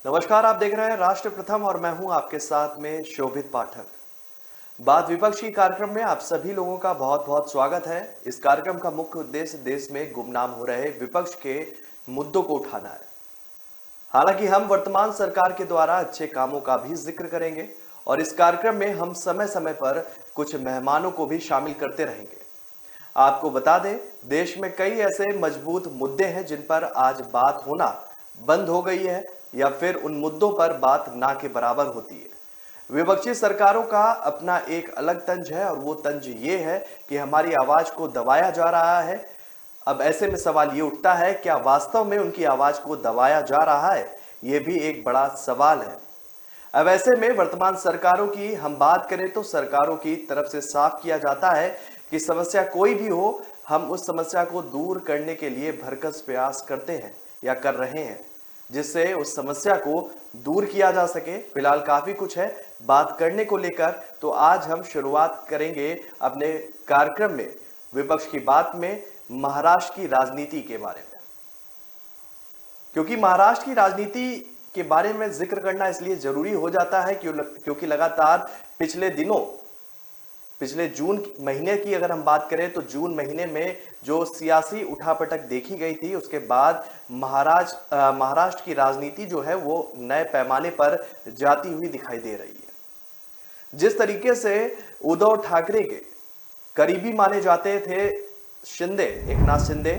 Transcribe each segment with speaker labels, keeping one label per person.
Speaker 1: नमस्कार, आप देख रहे हैं राष्ट्र प्रथम और मैं हूं आपके साथ में शोभित पाठक। बात विपक्ष की कार्यक्रम में आप सभी लोगों का बहुत बहुत स्वागत है। इस कार्यक्रम का मुख्य उद्देश्य देश में गुमनाम हो रहे विपक्ष के मुद्दों को उठाना है। हालांकि हम वर्तमान सरकार के द्वारा अच्छे कामों का भी जिक्र करेंगे और इस कार्यक्रम में हम समय समय पर कुछ मेहमानों को भी शामिल करते रहेंगे। आपको बता दें, देश में कई ऐसे मजबूत मुद्दे हैं जिन पर आज बात होना बंद हो गई है या फिर उन मुद्दों पर बात ना के बराबर होती है। विपक्षी सरकारों का अपना एक अलग तंज है और वो तंज ये है कि हमारी आवाज को दबाया जा रहा है। अब ऐसे में सवाल ये उठता है, क्या वास्तव में उनकी आवाज को दबाया जा रहा है? ये भी एक बड़ा सवाल है। अब ऐसे में वर्तमान सरकारों की हम बात करें तो सरकारों की तरफ से साफ किया जाता है कि समस्या कोई भी हो, हम उस समस्या को दूर करने के लिए भरकस प्रयास करते हैं या कर रहे हैं, जिससे उस समस्या को दूर किया जा सके। फिलहाल काफी कुछ है बात करने को लेकर, तो आज हम शुरुआत करेंगे अपने कार्यक्रम में विपक्ष की बात में महाराष्ट्र की राजनीति के बारे में, क्योंकि महाराष्ट्र की राजनीति के बारे में जिक्र करना इसलिए जरूरी हो जाता है क्योंकि लगातार पिछले जून महीने की अगर हम बात करें तो जून महीने में जो सियासी उठापटक देखी गई थी, उसके बाद महाराष्ट्र की राजनीति जो है वो नए पैमाने पर जाती हुई दिखाई दे रही है। जिस तरीके से उद्धव ठाकरे के करीबी माने जाते थे एकनाथ शिंदे,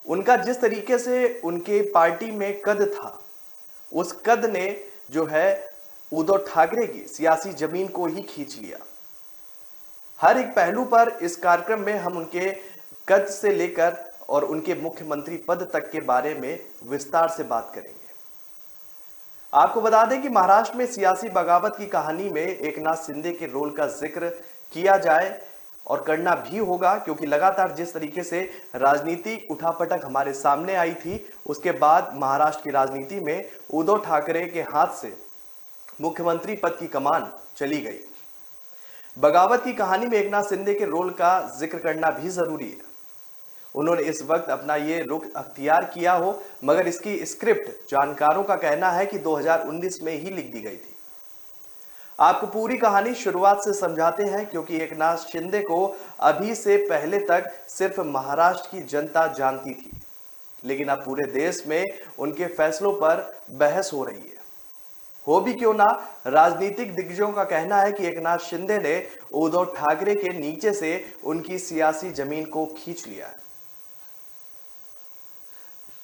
Speaker 1: उनका जिस तरीके से उनके पार्टी में कद था, उस कद ने जो है उद्धव ठाकरे की सियासी जमीन को ही खींच लिया। हर एक पहलू पर इस कार्यक्रम में हम उनके कद से लेकर और उनके मुख्यमंत्री पद तक के बारे में विस्तार से बात करेंगे। आपको बता दें कि महाराष्ट्र में सियासी बगावत की कहानी में एकनाथ शिंदे के रोल का जिक्र किया जाए और करना भी होगा, क्योंकि लगातार जिस तरीके से राजनीतिक उठापटक हमारे सामने आई थी, उसके बाद महाराष्ट्र की राजनीति में उद्धव ठाकरे के हाथ से मुख्यमंत्री पद की कमान चली गई। बगावत की कहानी में एकनाथ शिंदे के रोल का जिक्र करना भी जरूरी है। उन्होंने इस वक्त अपना ये रुख अख्तियार किया हो, मगर इसकी स्क्रिप्ट जानकारों का कहना है कि 2019 में ही लिख दी गई थी। आपको पूरी कहानी शुरुआत से समझाते हैं, क्योंकि एकनाथ शिंदे को अभी से पहले तक सिर्फ महाराष्ट्र की जनता जानती थी, लेकिन अब पूरे देश में उनके फैसलों पर बहस हो रही है। हो भी क्यों ना, राजनीतिक दिग्गजों का कहना है कि एकनाथ शिंदे ने उद्धव ठाकरे के नीचे से उनकी सियासी जमीन को खींच लिया है।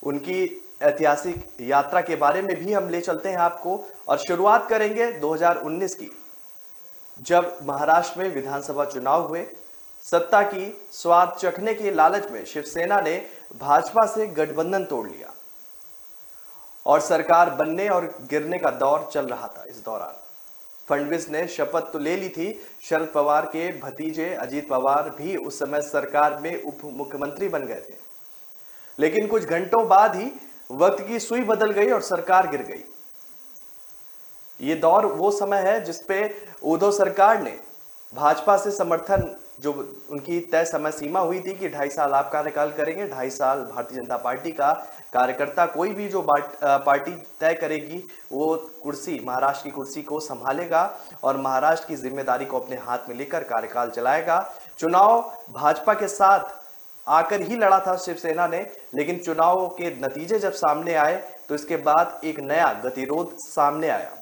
Speaker 1: उनकी ऐतिहासिक यात्रा के बारे में भी हम ले चलते हैं आपको, और शुरुआत करेंगे 2019 की, जब महाराष्ट्र में विधानसभा चुनाव हुए। सत्ता की स्वाद चखने के लालच में शिवसेना ने भाजपा से गठबंधन तोड़ लिया और सरकार बनने और गिरने का दौर चल रहा था। इस दौरान फडणवीस ने शपथ तो ले ली थी। शरद पवार के भतीजे अजीत पवार भी उस समय सरकार में उप मुख्यमंत्री बन गए थे, लेकिन कुछ घंटों बाद ही वक्त की सुई बदल गई और सरकार गिर गई। ये दौर वो समय है जिसपे उद्धव सरकार ने भाजपा से समर्थन, जो उनकी तय समय सीमा हुई थी कि 2.5 साल आप कार्यकाल करेंगे, 2.5 साल भारतीय जनता पार्टी का कार्यकर्ता कोई भी जो पार्टी तय करेगी वो कुर्सी, महाराष्ट्र की कुर्सी को संभालेगा और महाराष्ट्र की जिम्मेदारी को अपने हाथ में लेकर कार्यकाल चलाएगा। चुनाव भाजपा के साथ आकर ही लड़ा था शिवसेना ने, लेकिन चुनाव के नतीजे जब सामने आए तो इसके बाद एक नया गतिरोध सामने आया।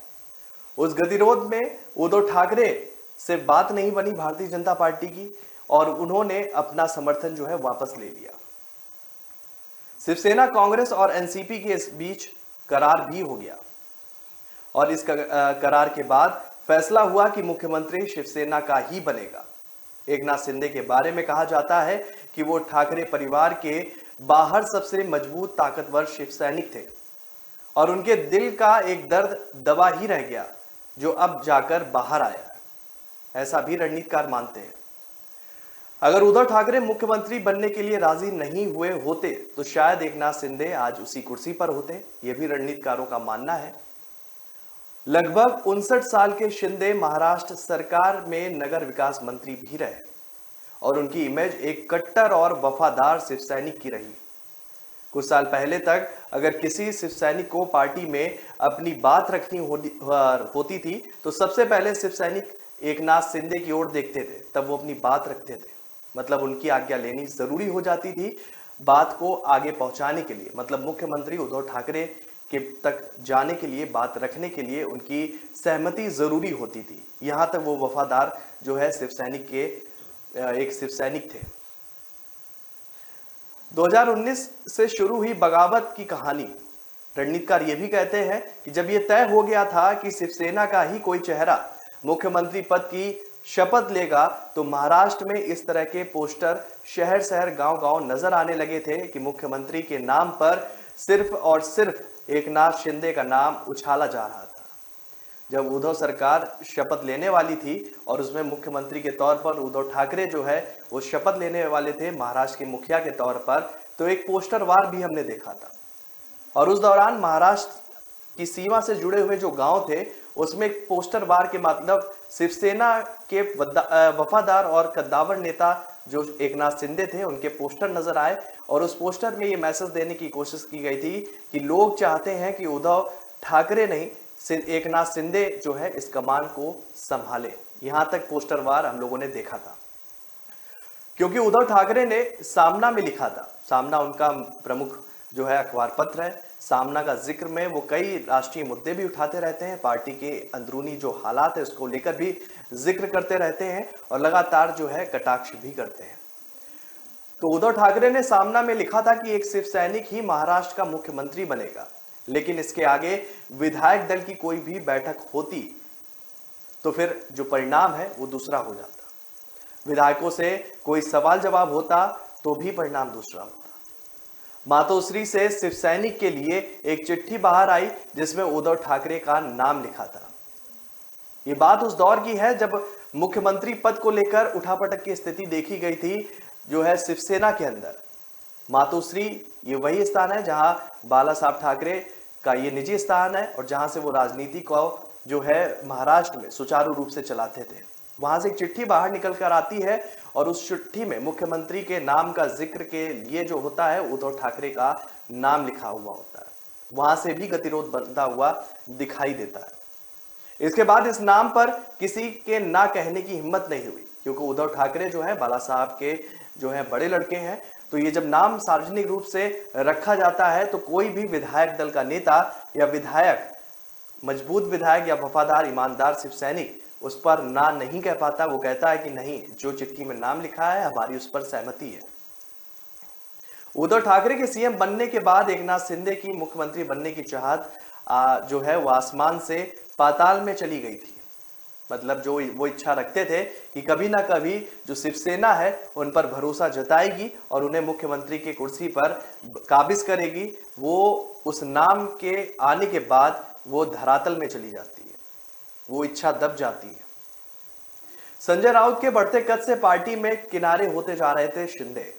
Speaker 1: उस गतिरोध में उद्धव ठाकरे से बात नहीं बनी भारतीय जनता पार्टी की और उन्होंने अपना समर्थन जो है वापस ले लिया। शिवसेना, कांग्रेस और एनसीपी के इस बीच करार भी हो गया और इस करार के बाद फैसला हुआ कि मुख्यमंत्री शिवसेना का ही बनेगा। एकनाथ शिंदे के बारे में कहा जाता है कि वो ठाकरे परिवार के बाहर सबसे मजबूत ताकतवर शिव सैनिक थे और उनके दिल का एक दर्द दबा ही रह गया जो अब जाकर बाहर आया है, ऐसा भी रणनीतिकार मानते हैं। अगर उद्धव ठाकरे मुख्यमंत्री बनने के लिए राजी नहीं हुए होते तो शायद एकनाथ शिंदे आज उसी कुर्सी पर होते, यह भी रणनीतिकारों का मानना है। लगभग 59 साल के शिंदे महाराष्ट्र सरकार में नगर विकास मंत्री भी रहे और उनकी इमेज एक कट्टर और वफादार शिव सैनिक की रही। कुछ साल पहले तक अगर किसी शिव सैनिक को पार्टी में अपनी बात रखनी होती थी तो सबसे पहले शिव सैनिक एकनाथ शिंदे की ओर देखते थे, तब वो अपनी बात रखते थे। मतलब उनकी आज्ञा लेनी जरूरी हो जाती थी बात को आगे पहुंचाने के लिए। मतलब मुख्यमंत्री उद्धव ठाकरे के तक जाने के लिए, बात रखने के लिए उनकी सहमति जरूरी होती थी। यहां तक वो वफादार जो है शिव सैनिक के एक शिव सैनिक थे। 2019 से शुरू हुई बगावत की कहानी। रणनीतिकार ये भी कहते हैं कि जब ये तय हो गया था कि शिवसेना का ही कोई चेहरा मुख्यमंत्री पद की शपथ लेगा, तो महाराष्ट्र में इस तरह के पोस्टर शहर शहर गांव गांव नजर आने लगे थे कि मुख्यमंत्री के नाम पर सिर्फ और सिर्फ एकनाथ शिंदे का नाम उछाला जा रहा था। जब उद्धव सरकार शपथ लेने वाली थी और उसमें मुख्यमंत्री के तौर पर उद्धव ठाकरे जो है वो शपथ लेने वाले थे महाराष्ट्र के मुखिया के तौर पर, तो एक पोस्टर वार भी हमने देखा था। और उस दौरान महाराष्ट्र की सीमा से जुड़े हुए जो गांव थे उसमें एक पोस्टर वार के मतलब शिवसेना के वफादार और कद्दावर नेता जो एकनाथ शिंदे थे उनके पोस्टर नजर आए। और उस पोस्टर में ये मैसेज देने की कोशिश की गई थी कि लोग चाहते हैं कि उद्धव ठाकरे नहीं, एकनाथ शिंदे जो है इस कमान को संभाले। यहां तक पोस्टर वार हम लोगों ने देखा था, क्योंकि उद्धव ठाकरे ने सामना में लिखा था। सामना उनका प्रमुख जो है अखबार पत्र है। सामना का जिक्र में वो कई राष्ट्रीय मुद्दे भी उठाते रहते हैं, पार्टी के अंदरूनी जो हालात है उसको लेकर भी जिक्र करते रहते हैं और लगातार जो है कटाक्ष भी करते हैं। तो उद्धव ठाकरे ने सामना में लिखा था कि एक शिव सैनिक ही महाराष्ट्र का मुख्यमंत्री बनेगा, लेकिन इसके आगे विधायक दल की कोई भी बैठक होती तो फिर जो परिणाम है वो दूसरा हो जाता। विधायकों से कोई सवाल जवाब होता तो भी परिणाम दूसरा होता। मातोश्री से शिव सैनिक के लिए एक चिट्ठी बाहर आई जिसमें उद्धव ठाकरे का नाम लिखा था। ये बात उस दौर की है जब मुख्यमंत्री पद को लेकर उठापटक की स्थिति देखी गई थी जो है शिवसेना के अंदर। मातोश्री ये वही स्थान है जहां बाला साहब ठाकरे का ये निजी स्थान है और जहां से वो राजनीति को जो है महाराष्ट्र में सुचारू रूप से चलाते थे। वहां से एक चिट्ठी बाहर निकल कर आती है और उस चिट्ठी में मुख्यमंत्री के नाम का जिक्र के लिए जो होता है उद्धव ठाकरे का नाम लिखा हुआ होता है। वहां से भी गतिरोध बनता हुआ दिखाई देता है। इसके बाद इस नाम पर किसी के ना कहने की हिम्मत नहीं हुई, क्योंकि उद्धव ठाकरे जो है बाला साहब के जो है बड़े लड़के हैं। तो ये जब नाम सार्वजनिक रूप से रखा जाता है तो कोई भी विधायक दल का नेता या विधायक, मजबूत विधायक या वफादार ईमानदार शिव सैनिक उस पर ना नहीं कह पाता। वो कहता है कि नहीं, जो चिट्ठी में नाम लिखा है हमारी उस पर सहमति है। उद्धव ठाकरे के सीएम बनने के बाद एकनाथ शिंदे की मुख्यमंत्री बनने की चाहत जो है वो आसमान से पाताल में चली गई थी। मतलब जो वो इच्छा रखते थे कि कभी ना कभी जो शिवसेना है उन पर भरोसा जताएगी और उन्हें मुख्यमंत्री की कुर्सी पर काबिज करेगी, वो उस नाम के आने के बाद वो धरातल में चली जाती है, वो इच्छा दब जाती है। संजय राउत के बढ़ते कद से पार्टी में किनारे होते जा रहे थे शिंदे।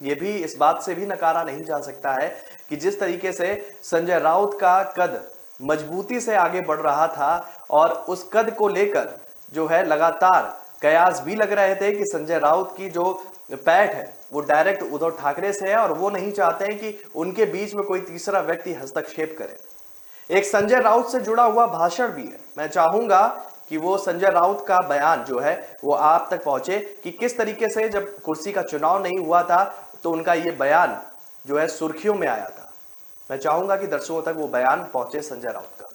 Speaker 1: ये भी इस बात से भी नकारा नहीं जा सकता है कि जिस तरीके से संजय राउत का कद मजबूती से आगे बढ़ रहा था और उस कद को लेकर जो है लगातार कयास भी लग रहे थे कि संजय राउत की जो पैठ है वो डायरेक्ट उद्धव ठाकरे से है और वो नहीं चाहते हैं कि उनके बीच में कोई तीसरा व्यक्ति हस्तक्षेप करे। एक संजय राउत से जुड़ा हुआ भाषण भी है। मैं चाहूंगा कि वो संजय राउत का बयान जो है वो आप तक पहुंचे कि किस तरीके से जब कुर्सी का चुनाव नहीं हुआ था तो उनका ये बयान जो है सुर्खियों में आया था। मैं चाहूंगा कि दर्शकों तक वो बयान पहुंचे संजय राउत का।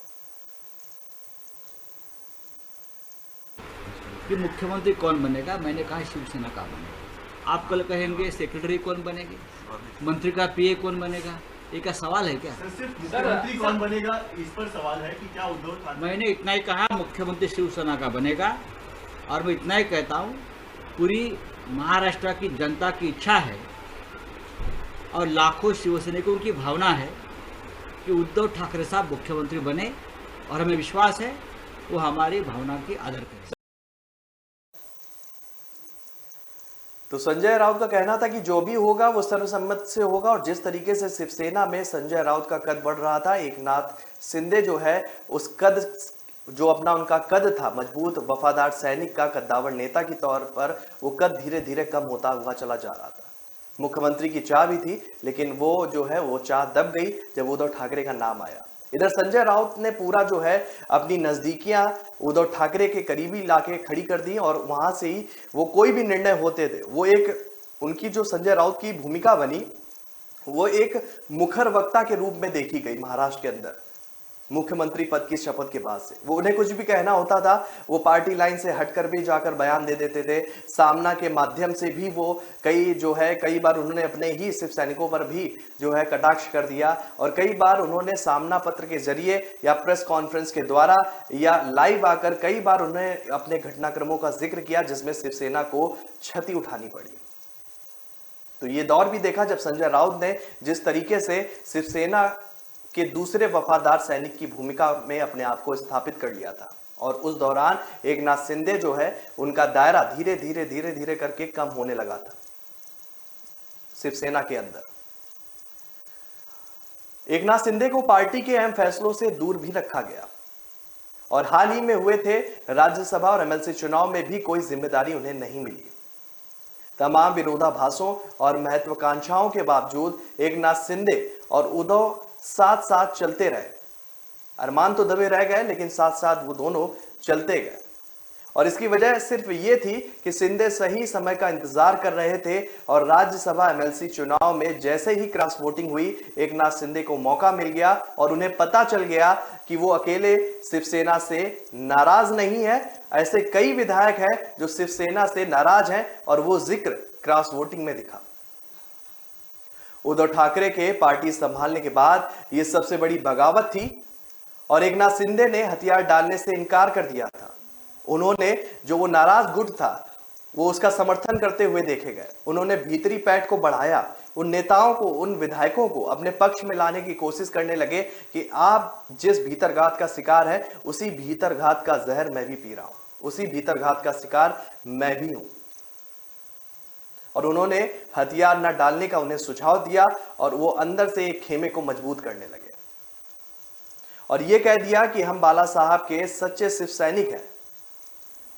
Speaker 2: कि मुख्यमंत्री कौन बनेगा, मैंने कहा शिवसेना का बनेगा। आप कल कहेंगे सेक्रेटरी कौन बनेगी, मंत्री का पीए कौन बनेगा, ये क्या सवाल है क्या?
Speaker 3: सिर्फ मुख्यमंत्री कौन बनेगा इस पर सवाल है कि क्या उद्धव ठाकरे?
Speaker 2: मैंने इतना ही कहा मुख्यमंत्री शिवसेना का बनेगा। और मैं इतना ही कहता हूँ पूरी महाराष्ट्र की जनता की इच्छा है और लाखों शिवसैनिकों की भावना है कि उद्धव ठाकरे साहब मुख्यमंत्री बने और हमें विश्वास है वो हमारी भावना की आदर करें।
Speaker 1: तो संजय राउत का कहना था कि जो भी होगा वो सर्वसम्मत से होगा। और जिस तरीके से शिवसेना में संजय राउत का कद बढ़ रहा था, एकनाथ शिंदे जो है उस कद जो अपना उनका कद था मजबूत वफादार सैनिक का, कद्दावर नेता के तौर पर वो कद धीरे धीरे कम होता हुआ चला जा रहा था। मुख्यमंत्री की चाह भी थी, लेकिन वो जो है वो चाह दब गई जब उद्धव ठाकरे का नाम आया। इधर संजय राउत ने पूरा जो है अपनी नजदीकियां उद्धव ठाकरे के करीबी लाके खड़ी कर दी और वहां से ही वो कोई भी निर्णय होते थे, वो एक उनकी जो संजय राउत की भूमिका बनी वो एक मुखर वक्ता के रूप में देखी गई महाराष्ट्र के अंदर। मुख्यमंत्री पद की शपथ के बाद से वो उन्हें कुछ भी कहना होता था वो पार्टी लाइन से हटकर भी जाकर बयान दे देते थे। सामना के माध्यम से भी वो कई बार उन्होंने अपने ही सिर्फ सैनिकों पर भी जो है कटाक्ष कर दिया और कई बार उन्होंने सामना पत्र के जरिए या प्रेस कॉन्फ्रेंस के द्वारा या लाइव आकर कई बार उन्होंने अपने घटनाक्रमों का जिक्र किया जिसमें शिवसेना को क्षति उठानी पड़ी। तो ये दौर भी देखा जब संजय राउत ने जिस तरीके से शिवसेना के दूसरे वफादार सैनिक की भूमिका में अपने आप को स्थापित कर लिया था और उस दौरान एकनाथ शिंदे जो है उनका दायरा धीरे धीरे करके कम होने लगा था शिवसेना के अंदर। एकनाथ शिंदे को पार्टी के अहम फैसलों से दूर भी रखा गया और हाल ही में हुए थे राज्यसभा और एमएलसी चुनाव में भी कोई जिम्मेदारी उन्हें नहीं मिली। तमाम विरोधाभासों और महत्वाकांक्षाओं के बावजूद एकनाथ शिंदे और उद्धव साथ साथ चलते रहे। अरमान तो दबे रह गए लेकिन साथ साथ वो दोनों चलते गए और इसकी वजह सिर्फ ये थी कि शिंदे सही समय का इंतजार कर रहे थे और राज्यसभा एमएलसी चुनाव में जैसे ही क्रॉस वोटिंग हुई एकनाथ शिंदे को मौका मिल गया और उन्हें पता चल गया कि वो अकेले शिवसेना से नाराज नहीं है, ऐसे कई विधायक हैं जो शिवसेना से नाराज हैं और वो जिक्र क्रॉस वोटिंग में दिखा। उद्धव ठाकरे के पार्टी संभालने के बाद यह सबसे बड़ी बगावत थी और एकनाथ शिंदे ने हथियार डालने से इनकार कर दिया था। उन्होंने जो वो नाराज गुट था वो उसका समर्थन करते हुए देखे गए। उन्होंने भीतरी पैठ को बढ़ाया, उन नेताओं को उन विधायकों को अपने पक्ष में लाने की कोशिश करने लगे कि आप जिस भीतरघात का शिकार है उसी भीतरघात का जहर मैं भी पी रहा हूं, उसी भीतरघात का शिकार मैं भी हूं। और उन्होंने हथियार न डालने का उन्हें सुझाव दिया और वो अंदर से एक खेमे को मजबूत करने लगे और ये कह दिया कि हम बाला साहब के सच्चे शिव सैनिक हैं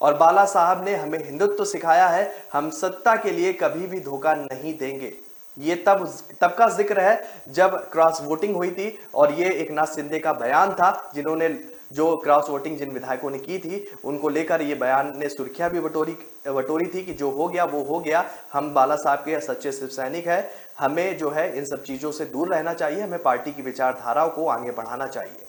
Speaker 1: और बाला साहब ने हमें हिंदुत्व सिखाया है, हम सत्ता के लिए कभी भी धोखा नहीं देंगे। ये तब का जिक्र है जब क्रॉस वोटिंग हुई थी और ये एकनाथ शिंदे का बयान था जिन्होंने जो क्रॉस वोटिंग जिन विधायकों ने की थी उनको लेकर ये बयान ने सुर्खियां भी बटोरी थी कि जो हो गया वो हो गया, हम बाला साहब के सच्चे शिव सैनिक है, हमें जो है इन सब चीजों से दूर रहना चाहिए, हमें पार्टी की विचारधाराओं को आगे बढ़ाना चाहिए।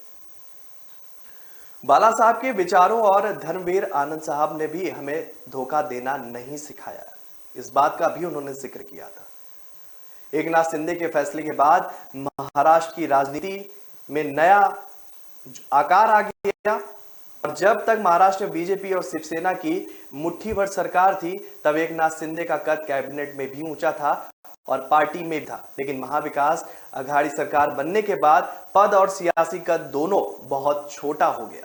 Speaker 1: बाला साहब के विचारों और धर्मवीर आनंद साहब ने भी हमें धोखा देना नहीं सिखाया, इस बात का भी उन्होंने जिक्र किया था। एकनाथ शिंदे के फैसले के बाद महाराष्ट्र की राजनीति में नया आकार आ गया और जब तक महाराष्ट्र में बीजेपी और शिवसेना की मुट्ठी भर सरकार थी तब एकनाथ शिंदे का कद कैबिनेट में भी ऊंचा था और पार्टी में भी था, लेकिन महाविकास अघाड़ी सरकार बनने के बाद पद और सियासी कद दोनों बहुत छोटा हो गया।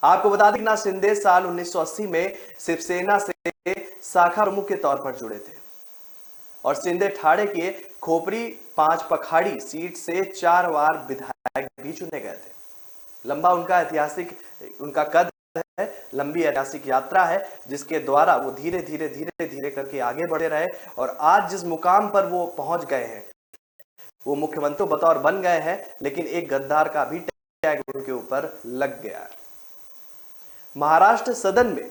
Speaker 1: आपको बता दें एकनाथ शिंदे साल 1980 में शिवसेना से शाखा प्रमुख के तौर पर जुड़े थे और शिंदे ठाणे के खोपरी 5 पखाड़ी सीट से 4 बार विधायक भी चुने गए थे। लंबा उनका कद है, लंबी ऐतिहासिक यात्रा है जिसके द्वारा वो धीरे धीरे करके आगे बढ़े रहे और आज जिस मुकाम पर वो पहुंच गए हैं वो मुख्यमंत्री बतौर बन गए हैं, लेकिन एक गद्दार का भी टैग उनके ऊपर लग गया है। महाराष्ट्र सदन में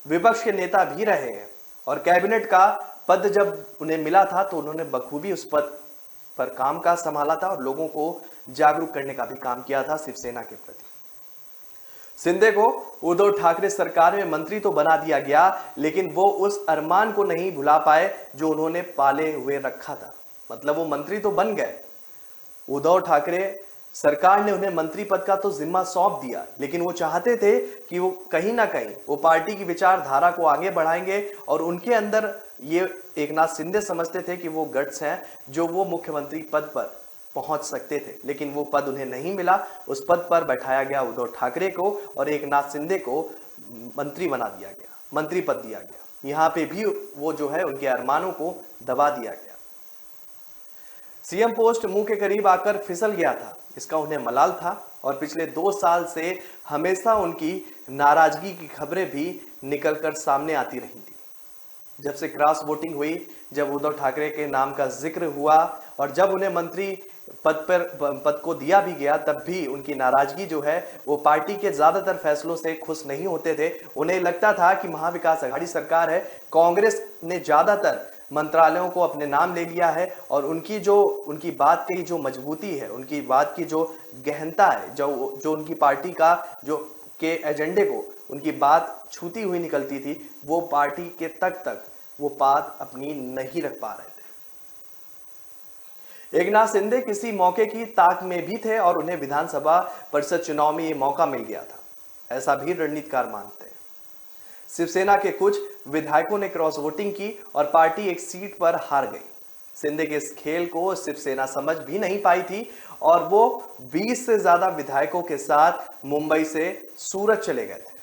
Speaker 1: विपक्ष के नेता भी रहे हैं और कैबिनेट का पद जब उन्हें मिला था तो उन्होंने बखूबी उस पद पर कामकाज संभाला था और लोगों को जागरूक करने का भी काम किया था शिवसेना के प्रति। शिंदे को उद्धव ठाकरे सरकार में मंत्री तो बना दिया गया, लेकिन वो उस अरमान को नहीं भुला पाए जो उन्होंने पाले हुए रखा था। मतलब वो मंत्री तो बन गए, उद्धव ठाकरे सरकार ने उन्हें मंत्री पद का तो जिम्मा सौंप दिया, लेकिन वो चाहते थे कि वो कहीं ना कहीं वो पार्टी की विचारधारा को आगे बढ़ाएंगे और उनके अंदर ये एकनाथ शिंदे समझते थे कि वो गट्स हैं जो वो मुख्यमंत्री पद पर पहुंच सकते थे, लेकिन वो पद उन्हें नहीं मिला। उस पद पर बैठाया गया उद्धव ठाकरे को और एकनाथ शिंदे को मंत्री बना दिया गया, मंत्री पद दिया गया। यहाँ पे भी वो जो है उनके अरमानों को दबा दिया गया। सीएम पोस्ट मुंह के करीब आकर फिसल गया था, इसका उन्हें मलाल था और पिछले 2 साल से हमेशा उनकी नाराजगी की खबरें भी निकलकर सामने आती रही थी। जब से क्रॉस वोटिंग हुई, जब उद्धव ठाकरे के नाम का जिक्र हुआ और जब उन्हें मंत्री पद को दिया भी गया, तब भी उनकी नाराजगी जो है वो पार्टी के ज्यादातर फैसलों से खुश नहीं होते थे। उन्हें लगता था कि महाविकास अघाड़ी सरकार है, कांग्रेस ने ज्यादातर मंत्रालयों को अपने नाम ले लिया है और उनकी बात की जो मजबूती है, उनकी बात की जो गहनता है, जो उनकी पार्टी का जो के एजेंडे को उनकी बात छूती हुई निकलती थी, वो पार्टी के तक वो बात अपनी नहीं रख पा रहे थे। एकनाथ शिंदे किसी मौके की ताक में भी थे और उन्हें विधानसभा परिषद चुनाव में ये मौका मिल गया था, ऐसा भी रणनीतिकार मानते हैं। शिवसेना के कुछ विधायकों ने क्रॉस वोटिंग की और पार्टी एक सीट पर हार गई। शिंदे के इस खेल को शिवसेना समझ भी नहीं पाई थी और वो 20 से ज्यादा विधायकों के साथ मुंबई से सूरत चले गए थे।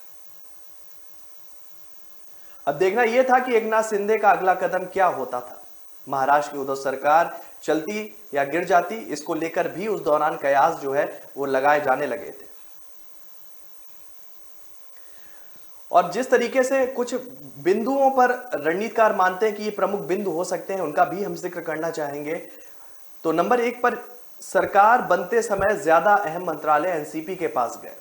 Speaker 1: अब देखना यह था कि एकनाथ शिंदे का अगला कदम क्या होता था। महाराष्ट्र की उद्धव सरकार चलती या गिर जाती, इसको लेकर भी उस दौरान कयास जो है वो लगाए जाने लगे थे। और जिस तरीके से कुछ बिंदुओं पर रणनीतिकार मानते हैं कि ये प्रमुख बिंदु हो सकते हैं, उनका भी हम जिक्र करना चाहेंगे। तो नंबर 1 पर सरकार बनते समय ज्यादा अहम मंत्रालय एनसीपी के पास गए।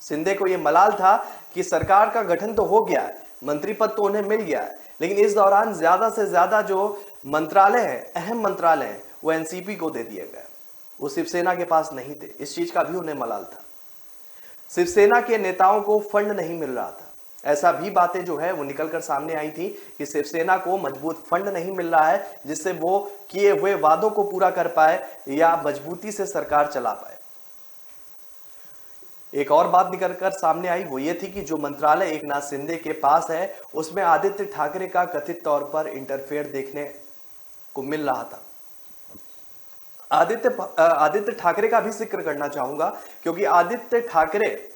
Speaker 1: शिंदे को यह मलाल था कि सरकार का गठन तो हो गया है, मंत्री पद तो उन्हें मिल गया है, लेकिन इस दौरान ज्यादा से ज्यादा जो मंत्रालय है, अहम मंत्रालय है, वो एनसीपी को दे दिए गए, वो शिवसेना के पास नहीं थे। इस चीज का भी उन्हें मलाल था। शिवसेना के नेताओं को फंड नहीं मिल रहा था, ऐसा भी बातें जो है वो निकलकर सामने आई थी कि शिवसेना को मजबूत फंड नहीं मिल रहा है जिससे वो किए हुए वादों को पूरा कर पाए या मजबूती से सरकार चला पाए। एक और बात निकलकर सामने आई, वो ये थी कि जो मंत्रालय एकनाथ शिंदे के पास है उसमें आदित्य ठाकरे का कथित तौर पर इंटरफेयर देखने को मिल रहा था। आदित्य ठाकरे का भी जिक्र करना चाहूंगा, क्योंकि आदित्य ठाकरे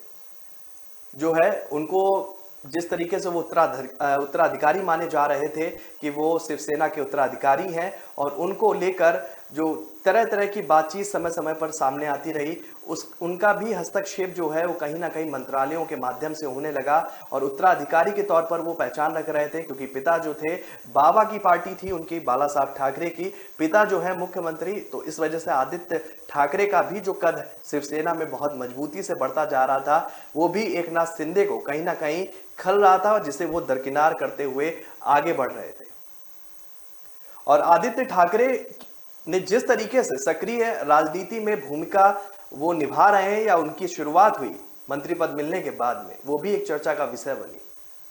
Speaker 1: जो है उनको जिस तरीके से वो उत्तराधिकारी माने जा रहे थे कि वो शिवसेना के उत्तराधिकारी हैं, और उनको लेकर जो तरह तरह की बातचीत समय समय पर सामने आती रही, उनका भी हस्तक्षेप जो है वो कहीं ना कहीं मंत्रालयों के माध्यम से होने लगा और उत्तराधिकारी के तौर पर वो पहचान रख रहे थे, क्योंकि पिता जो थे, बाबा की पार्टी थी उनकी, बाला साहब ठाकरे की, पिता जो है मुख्यमंत्री, तो इस वजह से आदित्य ठाकरे का भी जो कद शिवसेना में बहुत मजबूती से बढ़ता जा रहा था, वो भी एकनाथ शिंदे को कहीं ना कहीं खल रहा था, जिसे वो दरकिनार करते हुए आगे बढ़ रहे थे। और आदित्य ठाकरे ने जिस तरीके से सक्रिय राजनीति में भूमिका वो निभा रहे हैं या उनकी शुरुआत हुई मंत्री पद मिलने के बाद में, वो भी एक चर्चा का विषय बनी।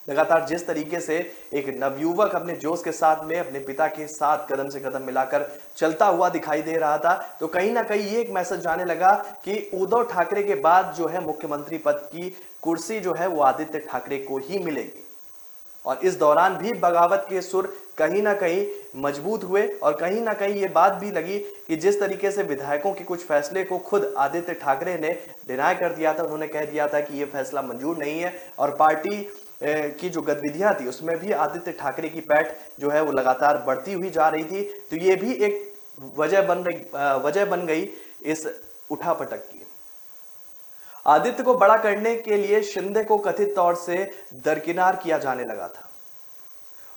Speaker 1: लगातार जिस तरीके से एक नवयुवक अपने जोश के साथ में अपने पिता के साथ कदम से कदम मिलाकर चलता हुआ दिखाई दे रहा था, तो कहीं ना कहीं ये एक मैसेज जाने लगा कि उद्धव ठाकरे के बाद जो है मुख्यमंत्री पद की कुर्सी जो है वो आदित्य ठाकरे को ही मिलेगी। और इस दौरान भी बगावत के सुर कहीं ना कहीं मजबूत हुए और कहीं ना कहीं ये बात भी लगी कि जिस तरीके से विधायकों के कुछ फैसले को खुद आदित्य ठाकरे ने डिनाई कर दिया था, उन्होंने कह दिया था कि ये फैसला मंजूर नहीं है, और पार्टी की जो गतिविधियां थी उसमें भी आदित्य ठाकरे की पैठ जो है वो लगातार बढ़ती हुई जा रही थी। तो ये भी एक वजह बन गई इस उठापटक की। आदित्य को बड़ा करने के लिए शिंदे को कथित तौर से दरकिनार किया जाने लगा था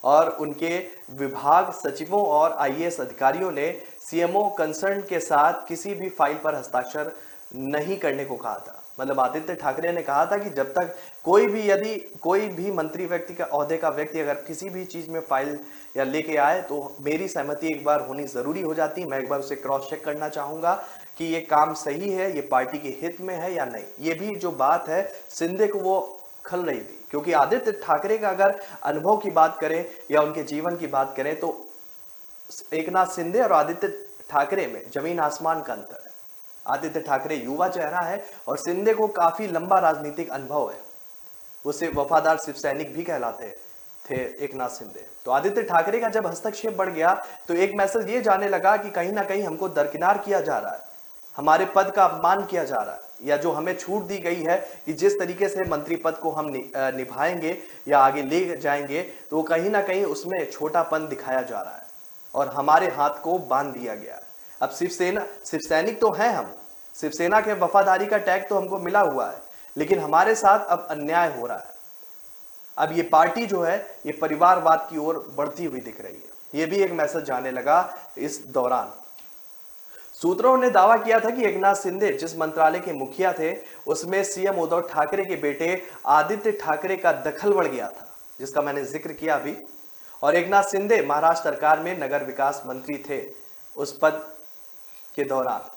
Speaker 1: और उनके विभाग सचिवों और आईएएस अधिकारियों ने सीएमओ कंसर्न के साथ किसी भी फाइल पर हस्ताक्षर नहीं करने को कहा था। मतलब आदित्य ठाकरे ने कहा था कि जब तक यदि कोई भी मंत्री व्यक्ति का ओहदे का व्यक्ति अगर किसी भी चीज में फाइल या लेके आए तो मेरी सहमति एक बार होनी जरूरी हो जाती, मैं एक बार उसे क्रॉस चेक करना चाहूंगा कि ये काम सही है, ये पार्टी के हित में है या नहीं। ये भी जो बात है शिंदे को वो खल रही थी, क्योंकि आदित्य ठाकरे का अगर अनुभव की बात करें या उनके जीवन की बात करें तो एकनाथ शिंदे और आदित्य ठाकरे में जमीन आसमान का अंतर है। आदित्य ठाकरे युवा चेहरा है और शिंदे को काफी लंबा राजनीतिक अनुभव है, उसे वफादार शिव सैनिक भी कहलाते थे एकनाथ शिंदे। तो आदित्य ठाकरे का जब हस्तक्षेप बढ़ गया तो एक मैसेज ये जाने लगा कि कहीं ना कहीं हमको दरकिनार किया जा रहा है, हमारे पद का अपमान किया जा रहा है, या जो हमें छूट दी गई है कि जिस तरीके से मंत्री पद को हम निभाएंगे या आगे ले जाएंगे, तो कहीं ना कहीं उसमें छोटापन दिखाया जा रहा है और हमारे हाथ को बांध दिया गया है। अब शिव सैनिक तो हैं हम, शिवसेना के वफादारी का टैग तो हमको मिला हुआ है, लेकिन हमारे साथ अब अन्याय हो रहा है। अब ये पार्टी जो है ये परिवारवाद की ओर बढ़ती हुई दिख रही है। ये भी एक मैसेज जाने लगा इस दौरान। सूत्रों ने दावा किया था कि एकनाथ शिंदे जिस मंत्रालय के मुखिया थे उसमें सीएम उद्धव ठाकरे के बेटे आदित्य ठाकरे का दखल बढ़ गया था, जिसका मैंने जिक्र किया अभी। और एकनाथ शिंदे महाराष्ट्र सरकार में नगर विकास मंत्री थे उस पद के दौरान।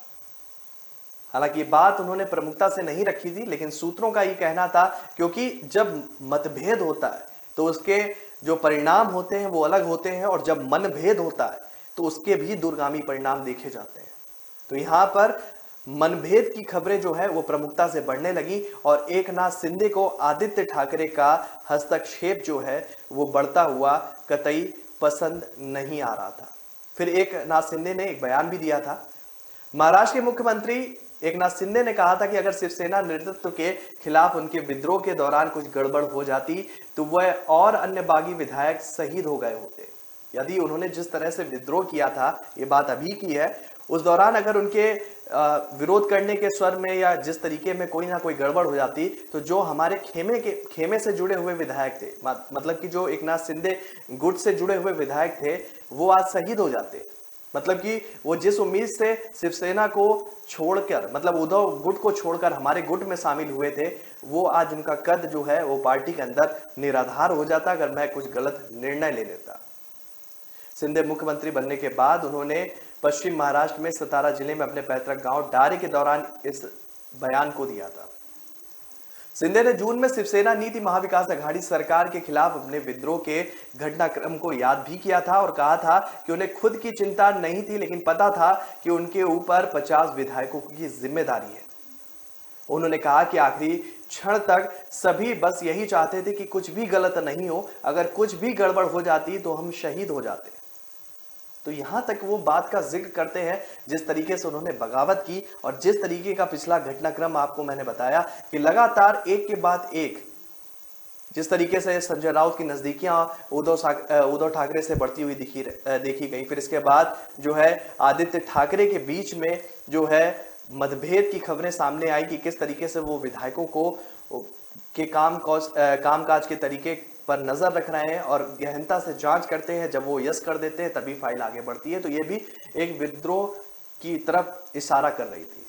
Speaker 1: हालांकि ये बात उन्होंने प्रमुखता से नहीं रखी थी, लेकिन सूत्रों का ये कहना था क्योंकि जब मतभेद होता है तो उसके जो परिणाम होते हैं वो अलग होते हैं, और जब मनभेद होता है तो उसके भी दूरगामी परिणाम देखे जाते हैं। तो यहां पर मनभेद की खबरें जो है वो प्रमुखता से बढ़ने लगी और एकनाथ शिंदे को आदित्य ठाकरे का हस्तक्षेप जो है वो बढ़ता हुआ कतई पसंद नहीं आ रहा था। फिर एकनाथ शिंदे ने एक बयान भी दिया था। महाराष्ट्र के मुख्यमंत्री एकनाथ शिंदे ने कहा था कि अगर शिवसेना नेतृत्व के खिलाफ उनके विद्रोह के दौरान कुछ गड़बड़ हो जाती तो वह और अन्य बागी विधायक शहीद हो गए होते। यदि उन्होंने जिस तरह से विद्रोह किया था, ये बात अभी की है, उस दौरान अगर उनके विरोध करने के स्वर में या जिस तरीके में कोई ना कोई गड़बड़ हो जाती तो जो हमारे खेमे से जुड़े हुए विधायक थे, मतलब कि जो एकनाथ शिंदे गुट से जुड़े हुए विधायक थे, वो आज शहीद हो जाते। मतलब कि वो जिस उम्मीद से शिवसेना को छोड़कर, मतलब उद्धव गुट को छोड़कर हमारे गुट में शामिल हुए थे, वो आज उनका कद जो है वो पार्टी के अंदर निराधार हो जाता अगर मैं कुछ गलत निर्णय ले लेता। शिंदे मुख्यमंत्री बनने के बाद उन्होंने पश्चिम महाराष्ट्र में सतारा जिले में अपने पैतृक गांव डारे के दौरान इस बयान को दिया था। शिंदे ने जून में शिवसेना नीति महाविकास अघाड़ी सरकार के खिलाफ अपने विद्रोह के घटनाक्रम को याद भी किया था और कहा था कि उन्हें खुद की चिंता नहीं थी, लेकिन पता था कि उनके ऊपर 50 विधायकों की जिम्मेदारी है। उन्होंने कहा कि आखिरी क्षण तक सभी बस यही चाहते थे कि कुछ भी गलत नहीं हो, अगर कुछ भी गड़बड़ हो जाती तो हम शहीद हो जाते। तो यहां तक वो बात का जिक्र करते हैं जिस तरीके से उन्होंने बगावत की और जिस तरीके का पिछला घटनाक्रम आपको मैंने बताया कि लगातार एक के बाद एक जिस तरीके से संजय राउत की नजदीकियां उद्धव ठाकरे से बढ़ती हुई देखी गई। फिर इसके बाद जो है आदित्य ठाकरे के बीच में जो है मतभेद की खबरें सामने आई कि किस तरीके से वो विधायकों को के कामकाज के तरीके पर नजर रख रहे हैं और गहनता से जांच करते हैं। जब वो यस कर देते हैं तभी फाइल आगे बढ़ती है। तो ये भी एक विद्रोह की तरफ इशारा कर रही थी।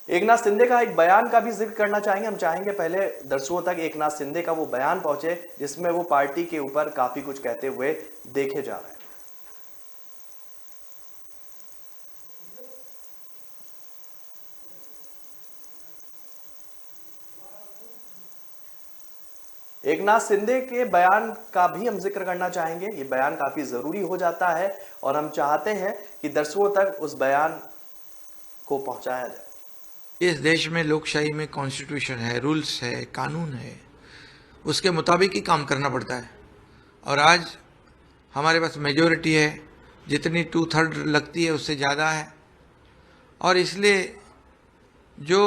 Speaker 1: एकनाथ शिंदे का एक बयान का भी जिक्र करना चाहेंगे। हम चाहेंगे पहले दर्शकों तक एकनाथ शिंदे का वो बयान पहुंचे जिसमें वो पार्टी के ऊपर काफी कुछ कहते हुए देखे जा रहे हैं। एकनाथ शिंदे के बयान का भी हम जिक्र करना चाहेंगे। ये बयान काफी जरूरी हो जाता है और हम चाहते हैं कि दर्शकों तक उस बयान को पहुंचाया जाए।
Speaker 4: इस देश में लोकशाही में कॉन्स्टिट्यूशन है, रूल्स है, कानून है, उसके मुताबिक ही काम करना पड़ता है। और आज हमारे पास मेजॉरिटी है, जितनी 2/3 लगती है उससे ज़्यादा है। और इसलिए जो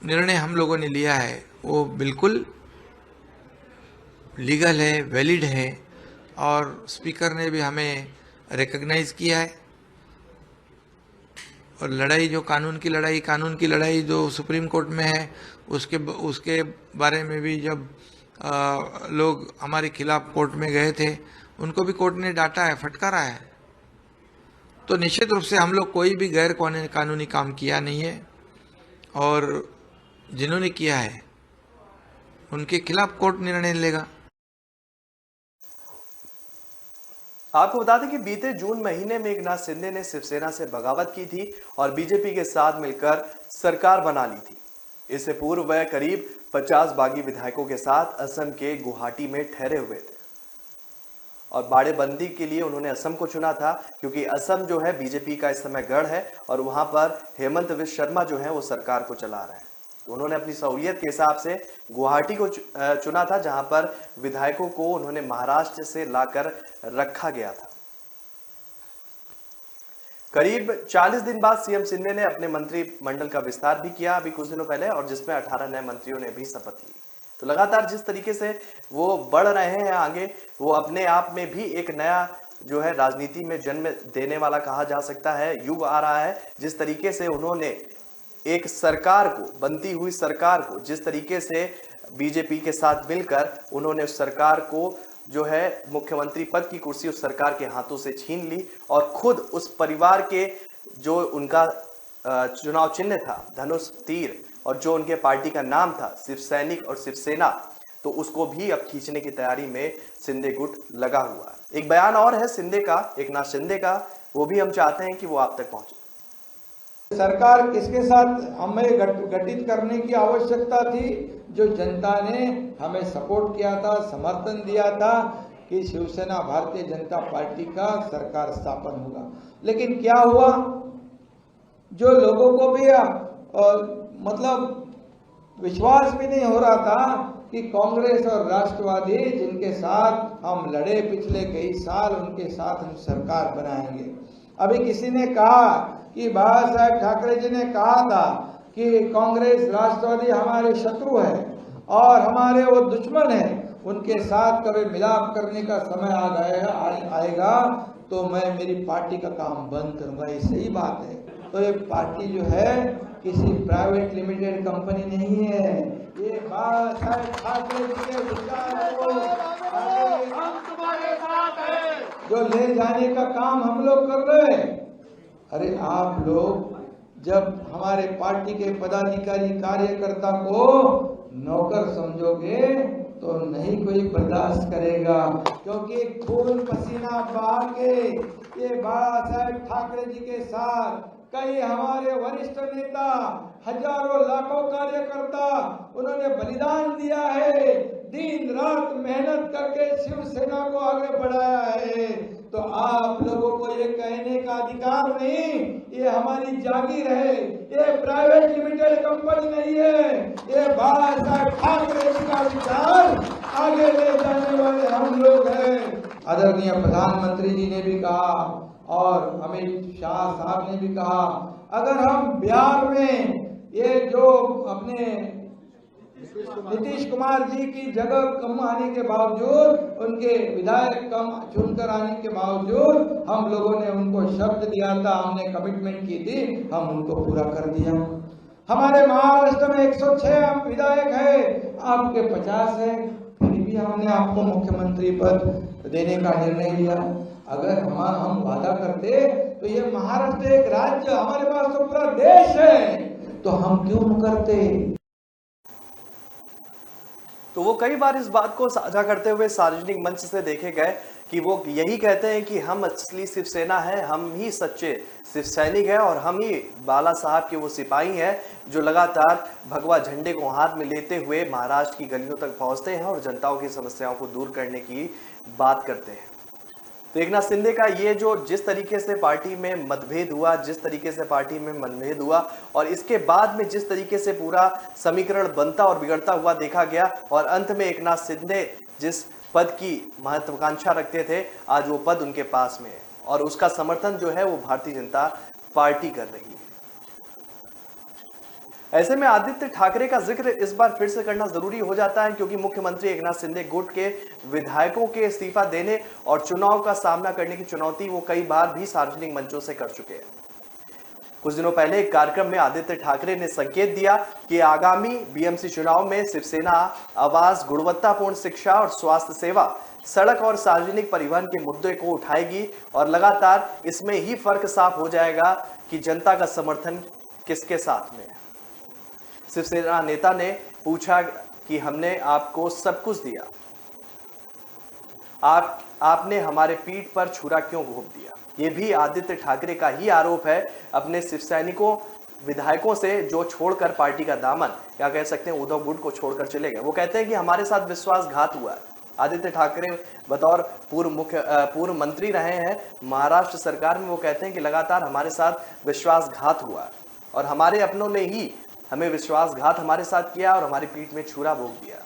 Speaker 4: निर्णय हम लोगों ने लिया है वो बिल्कुल लीगल है, वैलिड है और स्पीकर ने भी हमें रिकग्नाइज किया है। और लड़ाई जो कानून की लड़ाई जो सुप्रीम कोर्ट में है उसके बारे में भी जब लोग हमारे खिलाफ कोर्ट में गए थे उनको भी कोर्ट ने डांटा है, फटकारा है। तो निश्चित रूप से हम लोग कोई भी गैर कानूनी काम किया नहीं है और जिन्होंने किया है उनके खिलाफ कोर्ट निर्णय लेगा।
Speaker 1: आपको बता दें कि बीते जून महीने में एकनाथ शिंदे ने शिवसेना से बगावत की थी और बीजेपी के साथ मिलकर सरकार बना ली थी। इससे पूर्व वह करीब 50 बागी विधायकों के साथ असम के गुवाहाटी में ठहरे हुए थे और बाड़ेबंदी के लिए उन्होंने असम को चुना था क्योंकि असम जो है बीजेपी का इस समय गढ़ है और वहां पर हेमंत विश्व शर्मा जो है वो सरकार को चला रहे हैं। तो उन्होंने अपनी सहूलियत के हिसाब से गुवाहाटी को चुना था जहां पर विधायकों को उन्होंने महाराष्ट्र से लाकर रखा गया था। करीब 40 दिन बाद सीएम शिंदे ने अपने मंत्रिमंडल का विस्तार भी किया अभी कुछ दिनों पहले और जिसमें 18 नए मंत्रियों ने भी शपथ ली। तो लगातार जिस तरीके से वो बढ़ रहे हैं आगे, वो अपने आप में भी एक नया जो है राजनीति में जन्म देने वाला कहा जा सकता है युग आ रहा है। जिस तरीके से उन्होंने एक सरकार को, बनती हुई सरकार को जिस तरीके से बीजेपी के साथ मिलकर उन्होंने उस सरकार को जो है मुख्यमंत्री पद की कुर्सी उस सरकार के हाथों से छीन ली और खुद उस परिवार के जो उनका चुनाव चिन्ह था धनुष तीर और जो उनके पार्टी का नाम था शिव सैनिक और शिवसेना, तो उसको भी अब खींचने की तैयारी में शिंदे गुट लगा हुआ है। एक बयान और है शिंदे का, एकनाथ शिंदे का, वो भी हम चाहते हैं कि वो आप तक पहुंचे।
Speaker 5: सरकार किसके साथ हमें गठित करने की आवश्यकता थी? जो जनता ने हमें सपोर्ट किया था, समर्थन दिया था कि शिवसेना भारतीय जनता पार्टी का सरकार स्थापन होगा। लेकिन क्या हुआ? जो लोगों को भी मतलब विश्वास भी नहीं हो रहा था कि कांग्रेस और राष्ट्रवादी जिनके साथ हम लड़े पिछले कई साल, उनके साथ हम सरकार बनाएंगे। अभी किसी ने कहा कि बाला साहेब ठाकरे जी ने कहा था कि कांग्रेस राष्ट्रवादी हमारे शत्रु है और हमारे वो दुश्मन है, उनके साथ कभी मिलाप करने का समय आएगा तो मैं मेरी पार्टी का काम बंद करूंगा। ये सही बात है। तो ये पार्टी जो है किसी प्राइवेट लिमिटेड कंपनी नहीं है। ये बाला साहेब ठाकरे जी के विचार को हम तुम्हारे साथ हैं जो ले जाने का काम हम लोग कर रहे हैं। अरे आप लोग जब हमारे पार्टी के पदाधिकारी कार्यकर्ता को नौकर समझोगे तो नहीं कोई बर्दाश्त करेगा, क्योंकि खून पसीना बहा के ये बाला साहेब ठाकरे जी के साथ कई हमारे वरिष्ठ नेता, हजारों लाखों कार्यकर्ता उन्होंने बलिदान दिया है, दिन रात मेहनत करके शिवसेना को आगे बढ़ाया है। तो आप लोगों को ये कहने का अधिकार नहीं, ये हमारी जागीर है, ये प्राइवेट लिमिटेड कंपनी नहीं है, ये बाला साहेब ठाकरे जी का विचार आगे ले जाने वाले हम लोग हैं। आदरणीय प्रधानमंत्री जी ने भी कहा और अमित शाह साहब ने भी कहा, अगर हम बिहार में ये जो अपने नीतीश कुमार जी की जगह कम आने के बावजूद, उनके विधायक कम चुनकर आने के बावजूद हम लोगों ने उनको शब्द दिया था, हमने कमिटमेंट की थी, हम उनको पूरा कर दिया। हमारे महाराष्ट्र में 106 विधायक है, आपके 50 है, फिर भी हमने आपको मुख्यमंत्री पद देने का निर्णय लिया। अगर हम वादा करते तो ये महाराष्ट्र एक राज्य, हमारे पास तो पूरा देश है, तो हम क्यों न करते?
Speaker 1: तो वो कई बार इस बात को साझा करते हुए सार्वजनिक मंच से देखे गए कि वो यही कहते हैं कि हम असली शिवसेना है, हम ही सच्चे शिव सैनिक हैं और हम ही बाला साहब के वो सिपाही हैं जो लगातार भगवा झंडे को हाथ में लेते हुए महाराष्ट्र की गलियों तक पहुंचते हैं और जनताओं की समस्याओं को दूर करने की बात करते हैं। तो एकनाथ शिंदे का ये जो जिस तरीके से पार्टी में मतभेद हुआ, जिस तरीके से पार्टी में मनभेद हुआ और इसके बाद में जिस तरीके से पूरा समीकरण बनता और बिगड़ता हुआ देखा गया और अंत में एकनाथ शिंदे जिस पद की महत्वाकांक्षा रखते थे, आज वो पद उनके पास में है और उसका समर्थन जो है वो भारतीय जनता पार्टी कर रही है। ऐसे में आदित्य ठाकरे का जिक्र इस बार फिर से करना जरूरी हो जाता है, क्योंकि मुख्यमंत्री एकनाथ शिंदे गुट के विधायकों के इस्तीफा देने और चुनाव का सामना करने की चुनौती वो कई बार भी सार्वजनिक मंचों से कर चुके हैं। कुछ दिनों पहले एक कार्यक्रम में आदित्य ठाकरे ने संकेत दिया कि आगामी बीएमसी चुनाव में शिवसेना आवास, गुणवत्तापूर्ण शिक्षा और स्वास्थ्य सेवा, सड़क और सार्वजनिक परिवहन के मुद्दे को उठाएगी और लगातार इसमें ही फर्क साफ हो जाएगा कि जनता का समर्थन किसके साथ में है। शिवसेना नेता ने पूछा कि हमने आपको सब कुछ दिया, आपने हमारे पीठ पर छुरा क्यों घोंप दिया। ये भी आदित्य ठाकरे का ही आरोप है अपने शिव सैनिकों विधायकों से जो छोड़कर पार्टी का दामन, या कह सकते हैं उद्धव गुट को छोड़कर चले गए। वो कहते हैं कि हमारे साथ विश्वासघात हुआ है। आदित्य ठाकरे बतौर पूर्व मंत्री रहे हैं महाराष्ट्र सरकार में, वो कहते हैं कि लगातार हमारे साथ विश्वासघात हुआ है और हमारे अपनों ने ही हमें विश्वासघात हमारे साथ किया और हमारी पीठ में छुरा भोंक दिया।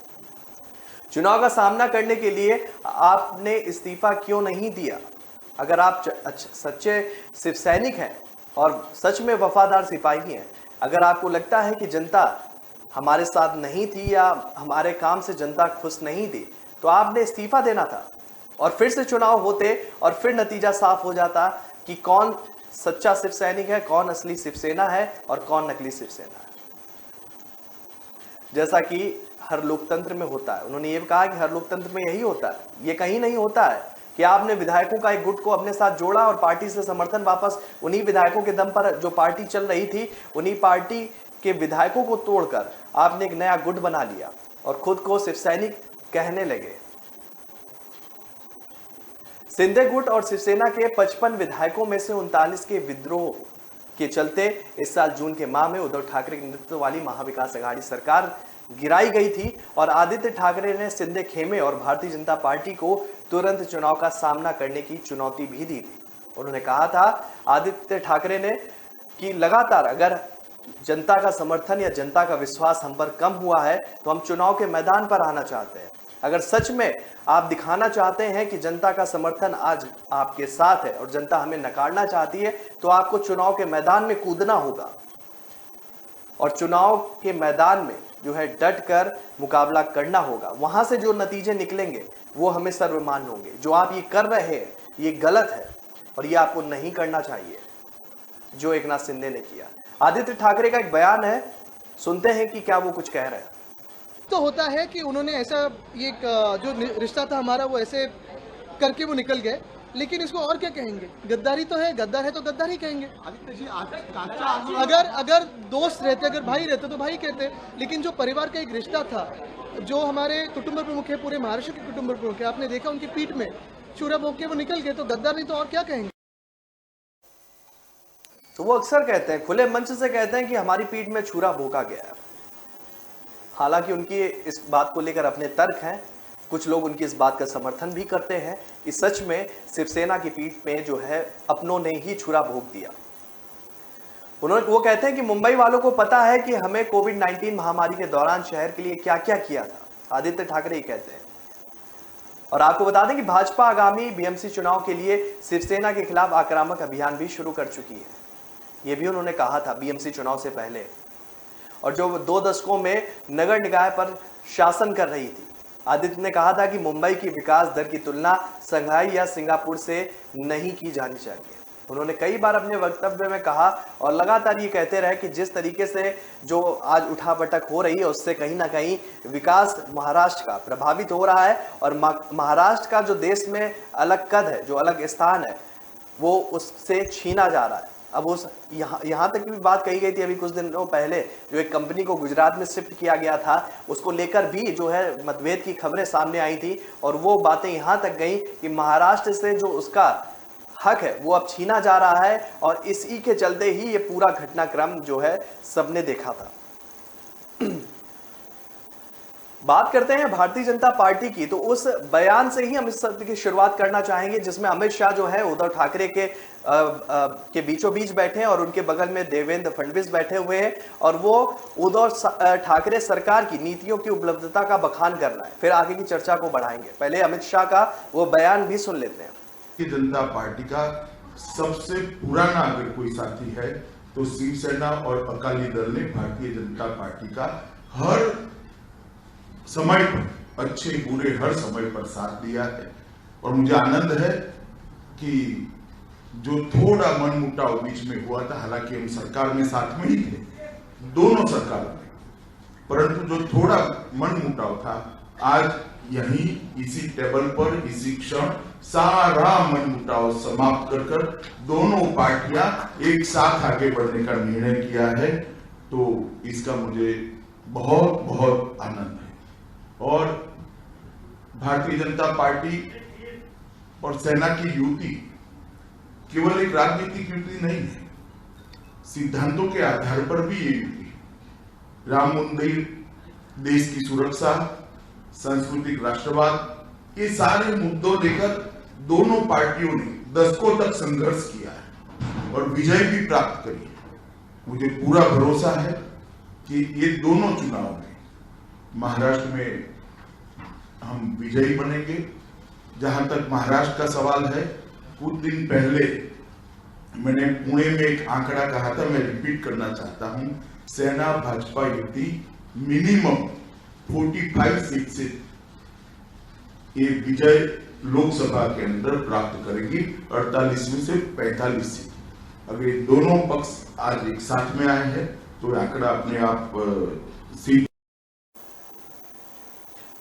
Speaker 1: चुनाव का सामना करने के लिए आपने इस्तीफा क्यों नहीं दिया? अगर आप सच्चे शिव सैनिक हैं और सच में वफादार सिपाही हैं, अगर आपको लगता है कि जनता हमारे साथ नहीं थी या हमारे काम से जनता खुश नहीं थी, तो आपने इस्तीफा देना था और फिर से चुनाव होते और फिर नतीजा साफ हो जाता कि कौन सच्चा शिव सैनिक है, कौन असली शिवसेना है और कौन नकली शिवसेना है। जैसा कि हर लोकतंत्र में होता है। उन्होंने ये कहा कि हर लोकतंत्र में यही होता है, ये कहीं नहीं होता है कि आपने विधायकों का एक गुट को अपने साथ जोड़ा और पार्टी से समर्थन वापस उन्हीं विधायकों के दम पर जो पार्टी चल रही थी उन्हीं पार्टी के विधायकों को तोड़कर आपने एक नया गुट बना लिया और खुद को शिव सैनिक कहने लगे। शिंदे गुट और शिवसेना के 55 विधायकों में से 39 के विद्रोह के चलते इस साल जून के माह में उद्धव ठाकरे के नेतृत्व वाली महाविकास आघाड़ी सरकार गिराई गई थी और आदित्य ठाकरे ने शिंदे खेमे और भारतीय जनता पार्टी को तुरंत चुनाव का सामना करने की चुनौती भी दी थी। उन्होंने कहा था आदित्य ठाकरे ने कि लगातार अगर जनता का समर्थन या जनता का विश्वास हम पर कम हुआ है तो हम चुनाव के मैदान पर आना चाहते हैं। अगर सच में आप दिखाना चाहते हैं कि जनता का समर्थन आज आपके साथ है और जनता हमें नकारना चाहती है तो आपको चुनाव के मैदान में कूदना होगा और चुनाव के मैदान में जो है डट कर मुकाबला करना होगा। वहां से जो नतीजे निकलेंगे वो हमें सर्वमान्य होंगे। जो आप ये कर रहे हैं ये गलत है और ये आपको नहीं करना चाहिए जो एकनाथ शिंदे ने किया। आदित्य ठाकरे का एक बयान है, सुनते हैं कि क्या वो कुछ कह रहे हैं।
Speaker 6: तो होता है कि उन्होंने ऐसा ये जो रिश्ता था हमारा वो ऐसे करके वो निकल गए, लेकिन इसको और क्या कहेंगे? गद्दारी तो है, गद्दार है तो गद्दार ही कहेंगे।
Speaker 3: आदित्य जी आज
Speaker 6: अगर दोस्त रहते, अगर भाई रहते तो भाई कहते, लेकिन जो परिवार का एक रिश्ता था, जो हमारे कुटुंब प्रमुख है, पूरे महाराष्ट्र के कुटुंब प्रमुख है, आपने देखा उनकी पीठ में छुरा भोंक के वो निकल गए, तो गद्दार नहीं तो और क्या कहेंगे?
Speaker 1: तो वो अक्सर कहते हैं, खुले मंच से कहते हैं कि हमारी पीठ में छुरा भोंका गया है। हालांकि उनकी इस बात को लेकर अपने तर्क हैं। कुछ लोग उनकी इस बात का समर्थन भी करते हैं कि सच में शिवसेना की पीठ में जो है अपनों ने ही छुरा भोंक दिया। वो कहते हैं कि मुंबई वालों को पता है कि हमें कोविड-19 महामारी के दौरान शहर के लिए क्या क्या किया था। आदित्य ठाकरे ही कहते हैं। और आपको बता दें कि भाजपा आगामी बीएमसी चुनाव के लिए शिवसेना के खिलाफ आक्रामक अभियान भी शुरू कर चुकी है। ये भी उन्होंने कहा था बीएमसी चुनाव से पहले। और जो 2 दशकों में नगर निकाय पर शासन कर रही थी, आदित्य ने कहा था कि मुंबई की विकास दर की तुलना शंघाई या सिंगापुर से नहीं की जानी चाहिए। उन्होंने कई बार अपने वक्तव्य में कहा और लगातार ये कहते रहे कि जिस तरीके से जो आज उठापटक हो रही है उससे कहीं ना कहीं विकास महाराष्ट्र का प्रभावित हो रहा है और महाराष्ट्र का जो देश में अलग कद है, जो अलग स्थान है, वो उससे छीना जा रहा है। अब उस यहाँ तक भी बात कही गई थी अभी कुछ दिनों पहले, जो एक कंपनी को गुजरात में शिफ्ट किया गया था उसको लेकर भी जो है मतभेद की खबरें सामने आई थी और वो बातें यहाँ तक गई कि महाराष्ट्र से जो उसका हक है वो अब छीना जा रहा है और इसी के चलते ही ये पूरा घटनाक्रम जो है सबने देखा था। बात करते हैं भारतीय जनता पार्टी की, तो उस बयान से ही हम इस सत्र की शुरुआत करना चाहेंगे जिसमें अमित शाह जो है उद्धव ठाकरे के बीचों बीच बैठे हैं और उनके बगल में देवेंद्र फडणवीस बैठे हुए हैं और वो उद्धव ठाकरे सरकार की नीतियों की उपलब्धता का बखान करना है। फिर आगे की चर्चा को बढ़ाएंगे। पहले अमित शाह का वो बयान भी सुन लेते हैं।
Speaker 7: भारतीय जनता पार्टी का सबसे पुराना अगर कोई साथी है तो शिवसेना और अकाली दल ने भारतीय जनता पार्टी का हर समय पर, अच्छे बुरे हर समय पर साथ दिया है। और मुझे आनंद है कि जो थोड़ा मनमुटाव बीच में हुआ था, हालांकि हम सरकार में साथ में ही थे, दोनों सरकार में, परंतु जो थोड़ा मनमुटाव था आज यहीं इसी टेबल पर इसी क्षण सारा मनमुटाव समाप्त कर दोनों पार्टियां एक साथ आगे बढ़ने का निर्णय किया है। तो इसका मुझे बहुत बहुत आनंद है। और भारतीय जनता पार्टी और सेना की युति केवल एक राजनीतिक युति नहीं है, सिद्धांतों के आधार पर भी ये युति, राम मंदिर, देश की सुरक्षा, सांस्कृतिक राष्ट्रवाद, ये सारे मुद्दों लेकर दोनों पार्टियों ने दशकों तक संघर्ष किया है और विजय भी प्राप्त करी है। मुझे पूरा भरोसा है कि ये दोनों चुनाव में महाराष्ट्र में हम विजयी बनेंगे। जहां तक महाराष्ट्र का सवाल है, कुछ दिन पहले मैंने पुणे में एक आंकड़ा कहा था, मैं रिपीट करना चाहता हूं, सेना भाजपा युति मिनिमम 45 सीट से ये विजय लोकसभा के अंदर प्राप्त करेगी, 48 में से 45 सीट। अगर ये दोनों पक्ष आज एक साथ में आए हैं तो आंकड़ा अपने आप सीट।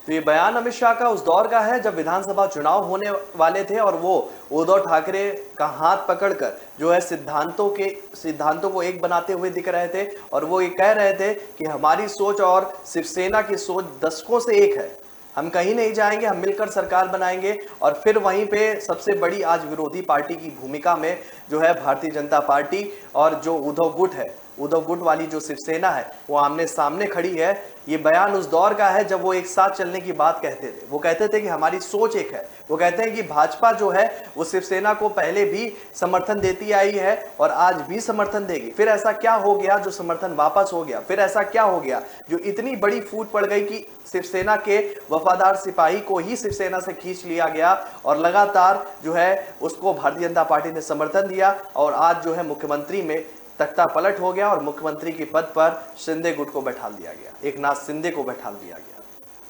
Speaker 1: तो ये बयान अमित शाह का उस दौर का है जब विधानसभा चुनाव होने वाले थे और वो उद्धव ठाकरे का हाथ पकड़कर जो है सिद्धांतों को एक बनाते हुए दिख रहे थे और वो ये कह रहे थे कि हमारी सोच और शिवसेना की सोच दशकों से एक है, हम कहीं नहीं जाएंगे, हम मिलकर सरकार बनाएंगे। और फिर वहीं पे सबसे बड़ी आज विरोधी पार्टी की भूमिका में जो है भारतीय जनता पार्टी और जो उद्धव गुट वाली जो शिवसेना है वो आमने सामने खड़ी है। ये बयान उस दौर का है जब वो एक साथ चलने की बात कहते थे। वो कहते थे कि हमारी सोच एक है। वो कहते हैं कि भाजपा जो है वो शिवसेना को पहले भी समर्थन देती आई है और आज भी समर्थन देगी। फिर ऐसा क्या हो गया जो समर्थन वापस हो गया? फिर ऐसा क्या हो गया जो इतनी बड़ी फूट पड़ गई कि शिवसेना के वफादार सिपाही को ही शिवसेना से खींच लिया गया और लगातार जो है उसको भारतीय जनता पार्टी ने समर्थन दिया और आज जो है मुख्यमंत्री में तख्ता पलट हो गया और मुख्यमंत्री के पद पर शिंदे गुट को बैठा दिया गया, एकनाथ शिंदे को बैठा दिया गया।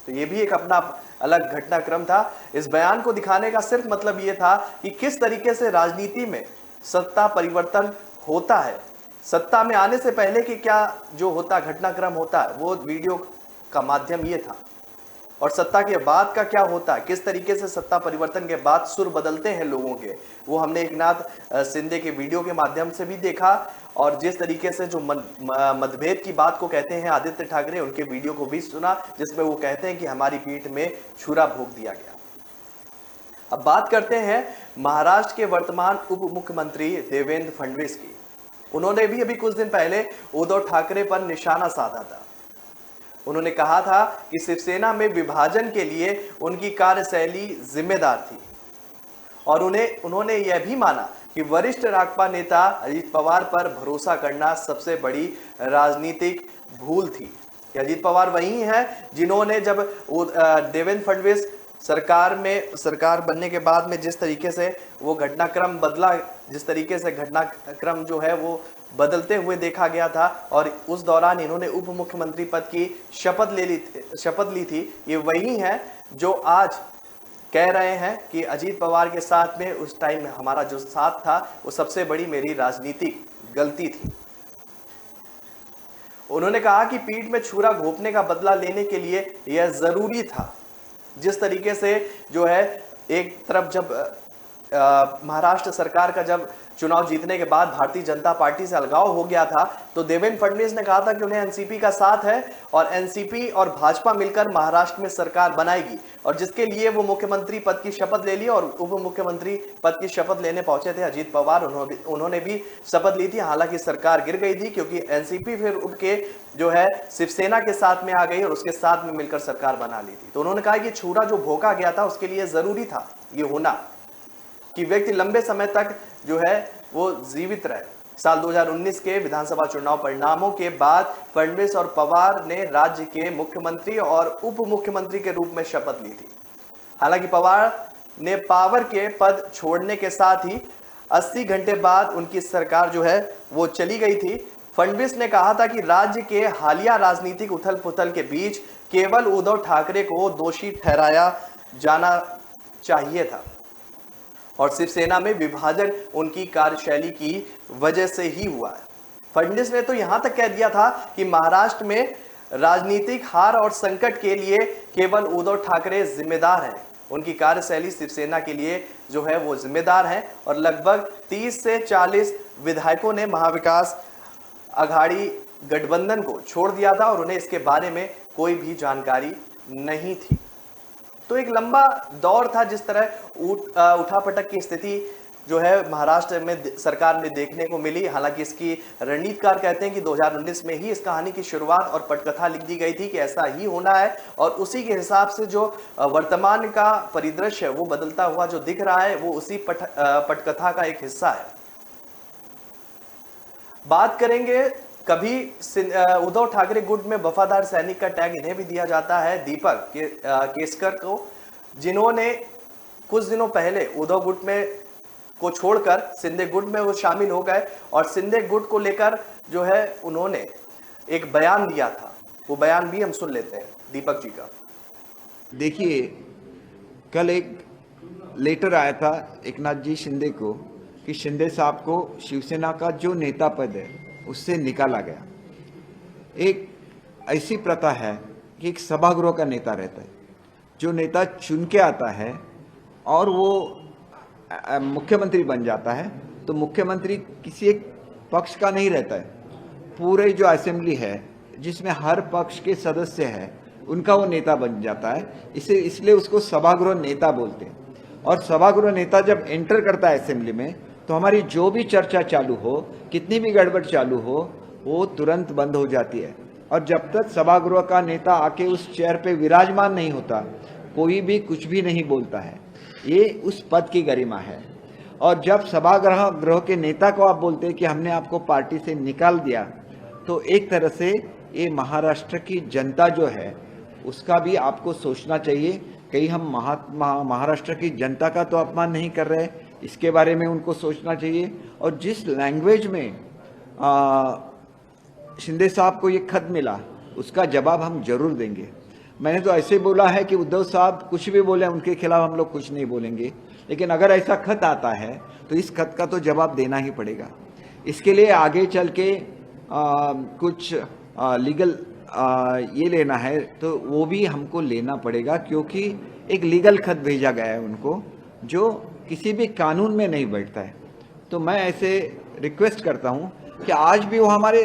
Speaker 1: तो ये भी एक अपना अलग घटनाक्रम था। इस बयान को दिखाने का सिर्फ मतलब ये था कि किस तरीके से राजनीति में सत्ता परिवर्तन होता है, सत्ता में आने से पहले कि क्या जो होता घटनाक्रम होता है वो वीडियो का माध्यम ये था, और सत्ता के बाद का क्या होता है, किस तरीके से सत्ता परिवर्तन के बाद सुर बदलते हैं लोगों के, वो हमने एकनाथ शिंदे के वीडियो के माध्यम से भी देखा। और जिस तरीके से जो मतभेद की बात को कहते हैं आदित्य ठाकरे, उनके वीडियो को भी सुना जिसमें वो कहते हैं कि हमारी पीठ में छुरा भोंक दिया गया। अब बात करते हैं महाराष्ट्र के वर्तमान उप मुख्यमंत्री देवेंद्र फडणवीस की। उन्होंने भी अभी कुछ दिन पहले उद्धव ठाकरे पर निशाना साधा था। उन्होंने कहा था कि शिवसेना में विभाजन के लिए उनकी कार्यशैली जिम्मेदार थी और उन्होंने यह भी माना कि वरिष्ठ राजपा नेता अजीत पवार पर भरोसा करना सबसे बड़ी राजनीतिक भूल थी। अजीत पवार वही हैं जिन्होंने जब देवेंद्र फडणवीस सरकार बनने के बाद में जिस तरीके से वो घटनाक्रम बदला, जिस तरीके से घटनाक्रम जो है वो बदलते हुए देखा गया था और उस दौरान इन्होंने उप मुख्यमंत्री पद की शपथ ली थी। ये वही हैं जो आज कह रहे हैं कि अजीत पवार के साथ में उस टाइम में हमारा जो साथ था वो सबसे बड़ी मेरी राजनीतिक गलती थी। उन्होंने कहा कि पीठ में छुरा घोंपने का बदला लेने के लिए यह जरूरी था। जिस तरीके से जो है एक तरफ जब महाराष्ट्र सरकार का जब चुनाव जीतने के बाद भारतीय जनता पार्टी से अलगाव हो गया था तो देवेंद्र फडणवीस ने कहा था कि उन्हें एनसीपी का साथ है और एनसीपी और भाजपा मिलकर महाराष्ट्र में सरकार बनाएगी, और जिसके लिए वो मुख्यमंत्री पद की शपथ ले ली और उप मुख्यमंत्री पद की शपथ लेने पहुंचे थे अजीत पवार। उन्होंने भी शपथ ली थी। हालांकि सरकार गिर गई थी क्योंकि एनसीपी फिर उठ के जो है शिवसेना के साथ में आ गई और उसके साथ में मिलकर सरकार बना ली थी। तो उन्होंने कहा कि छुरा जो भोंका गया था उसके लिए जरूरी था ये होना कि व्यक्ति लंबे समय तक जो है वो जीवित रहे। साल 2019 के विधानसभा चुनाव परिणामों के बाद फडणवीस और पवार ने राज्य के मुख्यमंत्री और उप मुख्यमंत्री के रूप में शपथ ली थी। हालांकि पवार ने पावर के पद छोड़ने के साथ ही 80 घंटे बाद उनकी सरकार जो है वो चली गई थी। फडणवीस ने कहा था कि राज्य के हालिया राजनीतिक उथल पुथल के बीच केवल उद्धव ठाकरे को दोषी ठहराया जाना चाहिए था और शिवसेना में विभाजन उनकी कार्यशैली की वजह से ही हुआ है। फडणवीस ने तो यहां तक कह दिया था कि महाराष्ट्र में राजनीतिक हार और संकट के लिए केवल उद्धव ठाकरे जिम्मेदार हैं, उनकी कार्यशैली शिवसेना के लिए जो है वो जिम्मेदार है। और लगभग 30 से 40 विधायकों ने महाविकास अघाड़ी गठबंधन को छोड़ दिया था और उन्हें इसके बारे में कोई भी जानकारी नहीं थी। तो एक लंबा दौर था जिस तरह उठापटक की स्थिति जो है महाराष्ट्र में सरकार में देखने को मिली। हालांकि इसकी रणनीतिकार कहते हैं कि 2019 में ही इस कहानी की शुरुआत और पटकथा लिख दी गई थी कि ऐसा ही होना है और उसी के हिसाब से जो वर्तमान का परिदृश्य है वो बदलता हुआ जो दिख रहा है वो उसी पटकथा का एक हिस्सा है। बात करेंगे कभी उद्धव ठाकरे गुट में वफादार सैनिक का टैग इन्हें भी दिया जाता है, दीपक केसकर को, जिन्होंने कुछ दिनों पहले उद्धव गुट में को छोड़कर शिंदे गुट में वो शामिल हो गए और शिंदे गुट को लेकर जो है उन्होंने एक बयान दिया था। वो बयान भी हम सुन लेते हैं दीपक जी का।
Speaker 8: देखिए, कल एक लेटर आया था एकनाथ जी शिंदे को कि शिंदे साहब को शिवसेना का जो नेता पद है उससे निकाला गया। एक ऐसी प्रथा है कि एक सभागृह का नेता रहता है जो नेता चुन के आता है और वो मुख्यमंत्री बन जाता है, तो मुख्यमंत्री किसी एक पक्ष का नहीं रहता है। पूरे जो असेंबली है जिसमें हर पक्ष के सदस्य हैं, उनका वो नेता बन जाता है। इसलिए उसको सभागृह नेता बोलते हैं। और सभागृह नेता जब एंटर करता है असेंबली में, तो हमारी जो भी चर्चा चालू हो, कितनी भी गड़बड़ चालू हो, वो तुरंत बंद हो जाती है। और जब तक सभागृह का नेता आके उस चेयर पे विराजमान नहीं होता, कोई भी कुछ भी नहीं बोलता है। ये उस पद की गरिमा है। और जब सभागृह के नेता को आप बोलते हैं कि हमने आपको पार्टी से निकाल दिया, तो एक तरह से ये महाराष्ट्र की जनता जो है उसका भी आपको सोचना चाहिए। कहीं हम महाराष्ट्र की जनता का तो अपमान नहीं कर रहे, इसके बारे में उनको सोचना चाहिए। और जिस लैंग्वेज में शिंदे साहब को ये खत मिला, उसका जवाब हम जरूर देंगे। मैंने तो ऐसे बोला है कि उद्धव साहब कुछ भी बोले, उनके खिलाफ हम लोग कुछ नहीं बोलेंगे, लेकिन अगर ऐसा खत आता है तो इस खत का तो जवाब देना ही पड़ेगा। इसके लिए आगे चल के कुछ लीगल ये लेना है तो वो भी हमको लेना पड़ेगा, क्योंकि एक लीगल खत भेजा गया है उनको जो किसी भी कानून में नहीं बैठता है। तो मैं ऐसे रिक्वेस्ट करता हूँ कि आज भी वो हमारे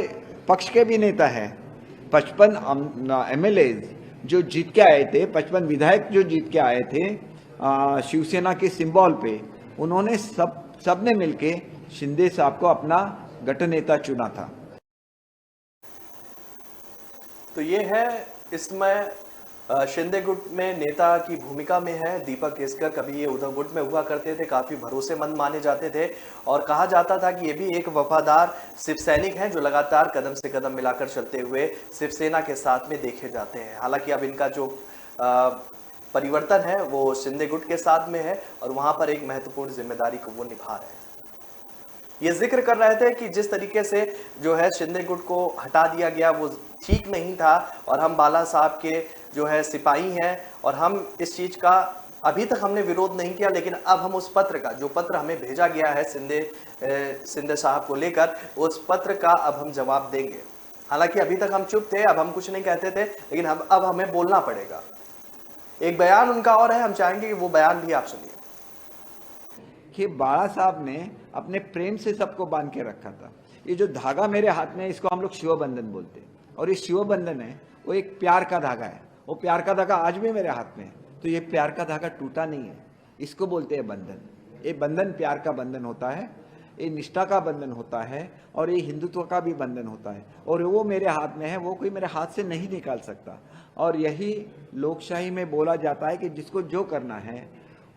Speaker 8: पक्ष के भी नेता है। 55 MLAs जो जीत के आए थे, 55 विधायक जो जीत के आए थे शिवसेना के सिंबल पे, उन्होंने सबने मिलके शिंदे साहब को अपना गठ नेता चुना था।
Speaker 1: तो ये है इसमें शिंदे गुट में नेता की भूमिका में है दीपक केसकर। कभी ये उद्धव गुट में हुआ करते थे, काफी भरोसेमंद माने जाते थे और कहा जाता था कि ये भी एक वफादार शिव सैनिक हैं जो लगातार कदम से कदम मिलाकर चलते हुए शिवसेना के साथ में देखे जाते हैं। हालांकि अब इनका जो परिवर्तन है वो शिंदे गुट के साथ में है और वहां पर एक महत्वपूर्ण जिम्मेदारी को वो निभा रहे हैं। ये जिक्र कर रहे थे कि जिस तरीके से जो है शिंदे गुट को हटा दिया गया वो ठीक नहीं था और हम बाला साहब के जो है सिपाही हैं और हम इस चीज का अभी तक हमने विरोध नहीं किया, लेकिन अब हम उस पत्र का, जो पत्र हमें भेजा गया है शिंदे साहब को लेकर, उस पत्र का अब हम जवाब देंगे। हालांकि अभी तक हम चुप थे, अब हम कुछ नहीं कहते थे, लेकिन अब हमें बोलना पड़ेगा। एक बयान उनका और है, हम चाहेंगे कि वो बयान भी आप सुनिए।
Speaker 8: कि बाला साहब ने अपने प्रेम से सबको बांध के रखा था। ये जो धागा मेरे हाथ में है, इसको हम लोग शिव बंधन बोलते हैं। और ये शिव बंधन है वो एक प्यार का धागा है। वो प्यार का धागा आज भी मेरे हाथ में है, तो ये प्यार का धागा टूटा नहीं है, इसको बोलते हैं बंधन। ये बंधन प्यार का बंधन होता है, ये निष्ठा का बंधन होता है और ये हिंदुत्व का भी बंधन होता है। और वो मेरे हाथ में है, वो कोई मेरे हाथ से नहीं निकाल सकता। और यही लोकशाही में बोला जाता है कि जिसको जो करना है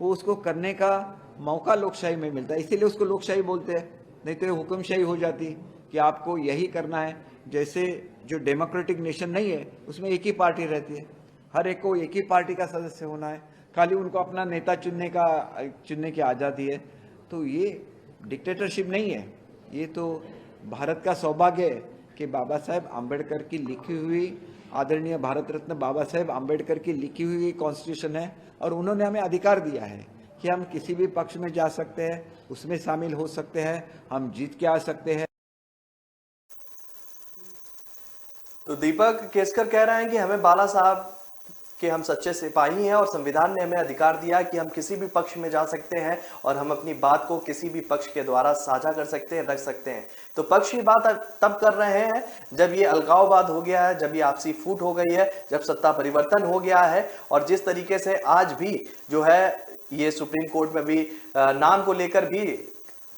Speaker 8: वो उसको करने का मौका लोकशाही में मिलता है, इसीलिए उसको लोकशाही बोलते हैं। नहीं तो हुक्मशाही हो जाती कि आपको यही करना है। जैसे जो डेमोक्रेटिक नेशन नहीं है उसमें एक ही पार्टी रहती है, हर एक को एक ही पार्टी का सदस्य होना है, खाली उनको अपना नेता चुनने की आज़ादी है। तो ये डिक्टेटरशिप नहीं है, ये तो भारत का सौभाग्य है कि बाबा साहेब आम्बेडकर की लिखी हुई, आदरणीय भारत रत्न बाबा साहेब आम्बेडकर की लिखी हुई कॉन्स्टिट्यूशन है और उन्होंने हमें अधिकार दिया है कि हम किसी भी पक्ष में जा सकते हैं, उसमें शामिल हो सकते हैं, हम जीत के आ सकते हैं।
Speaker 1: तो दीपक केसकर कह रहे हैं कि हमें बाला साहब कि हम सच्चे सिपाही हैं और संविधान ने हमें अधिकार दिया कि हम किसी भी पक्ष में जा सकते हैं और हम अपनी बात को किसी भी पक्ष के द्वारा साझा कर सकते हैं, रख सकते हैं। तो पक्ष की बात तब कर रहे हैं जब ये अलगाववाद हो गया है, जब ये आपसी फूट हो गई है, जब सत्ता परिवर्तन हो गया है। और जिस तरीके से आज भी जो है ये सुप्रीम कोर्ट में भी नाम को लेकर भी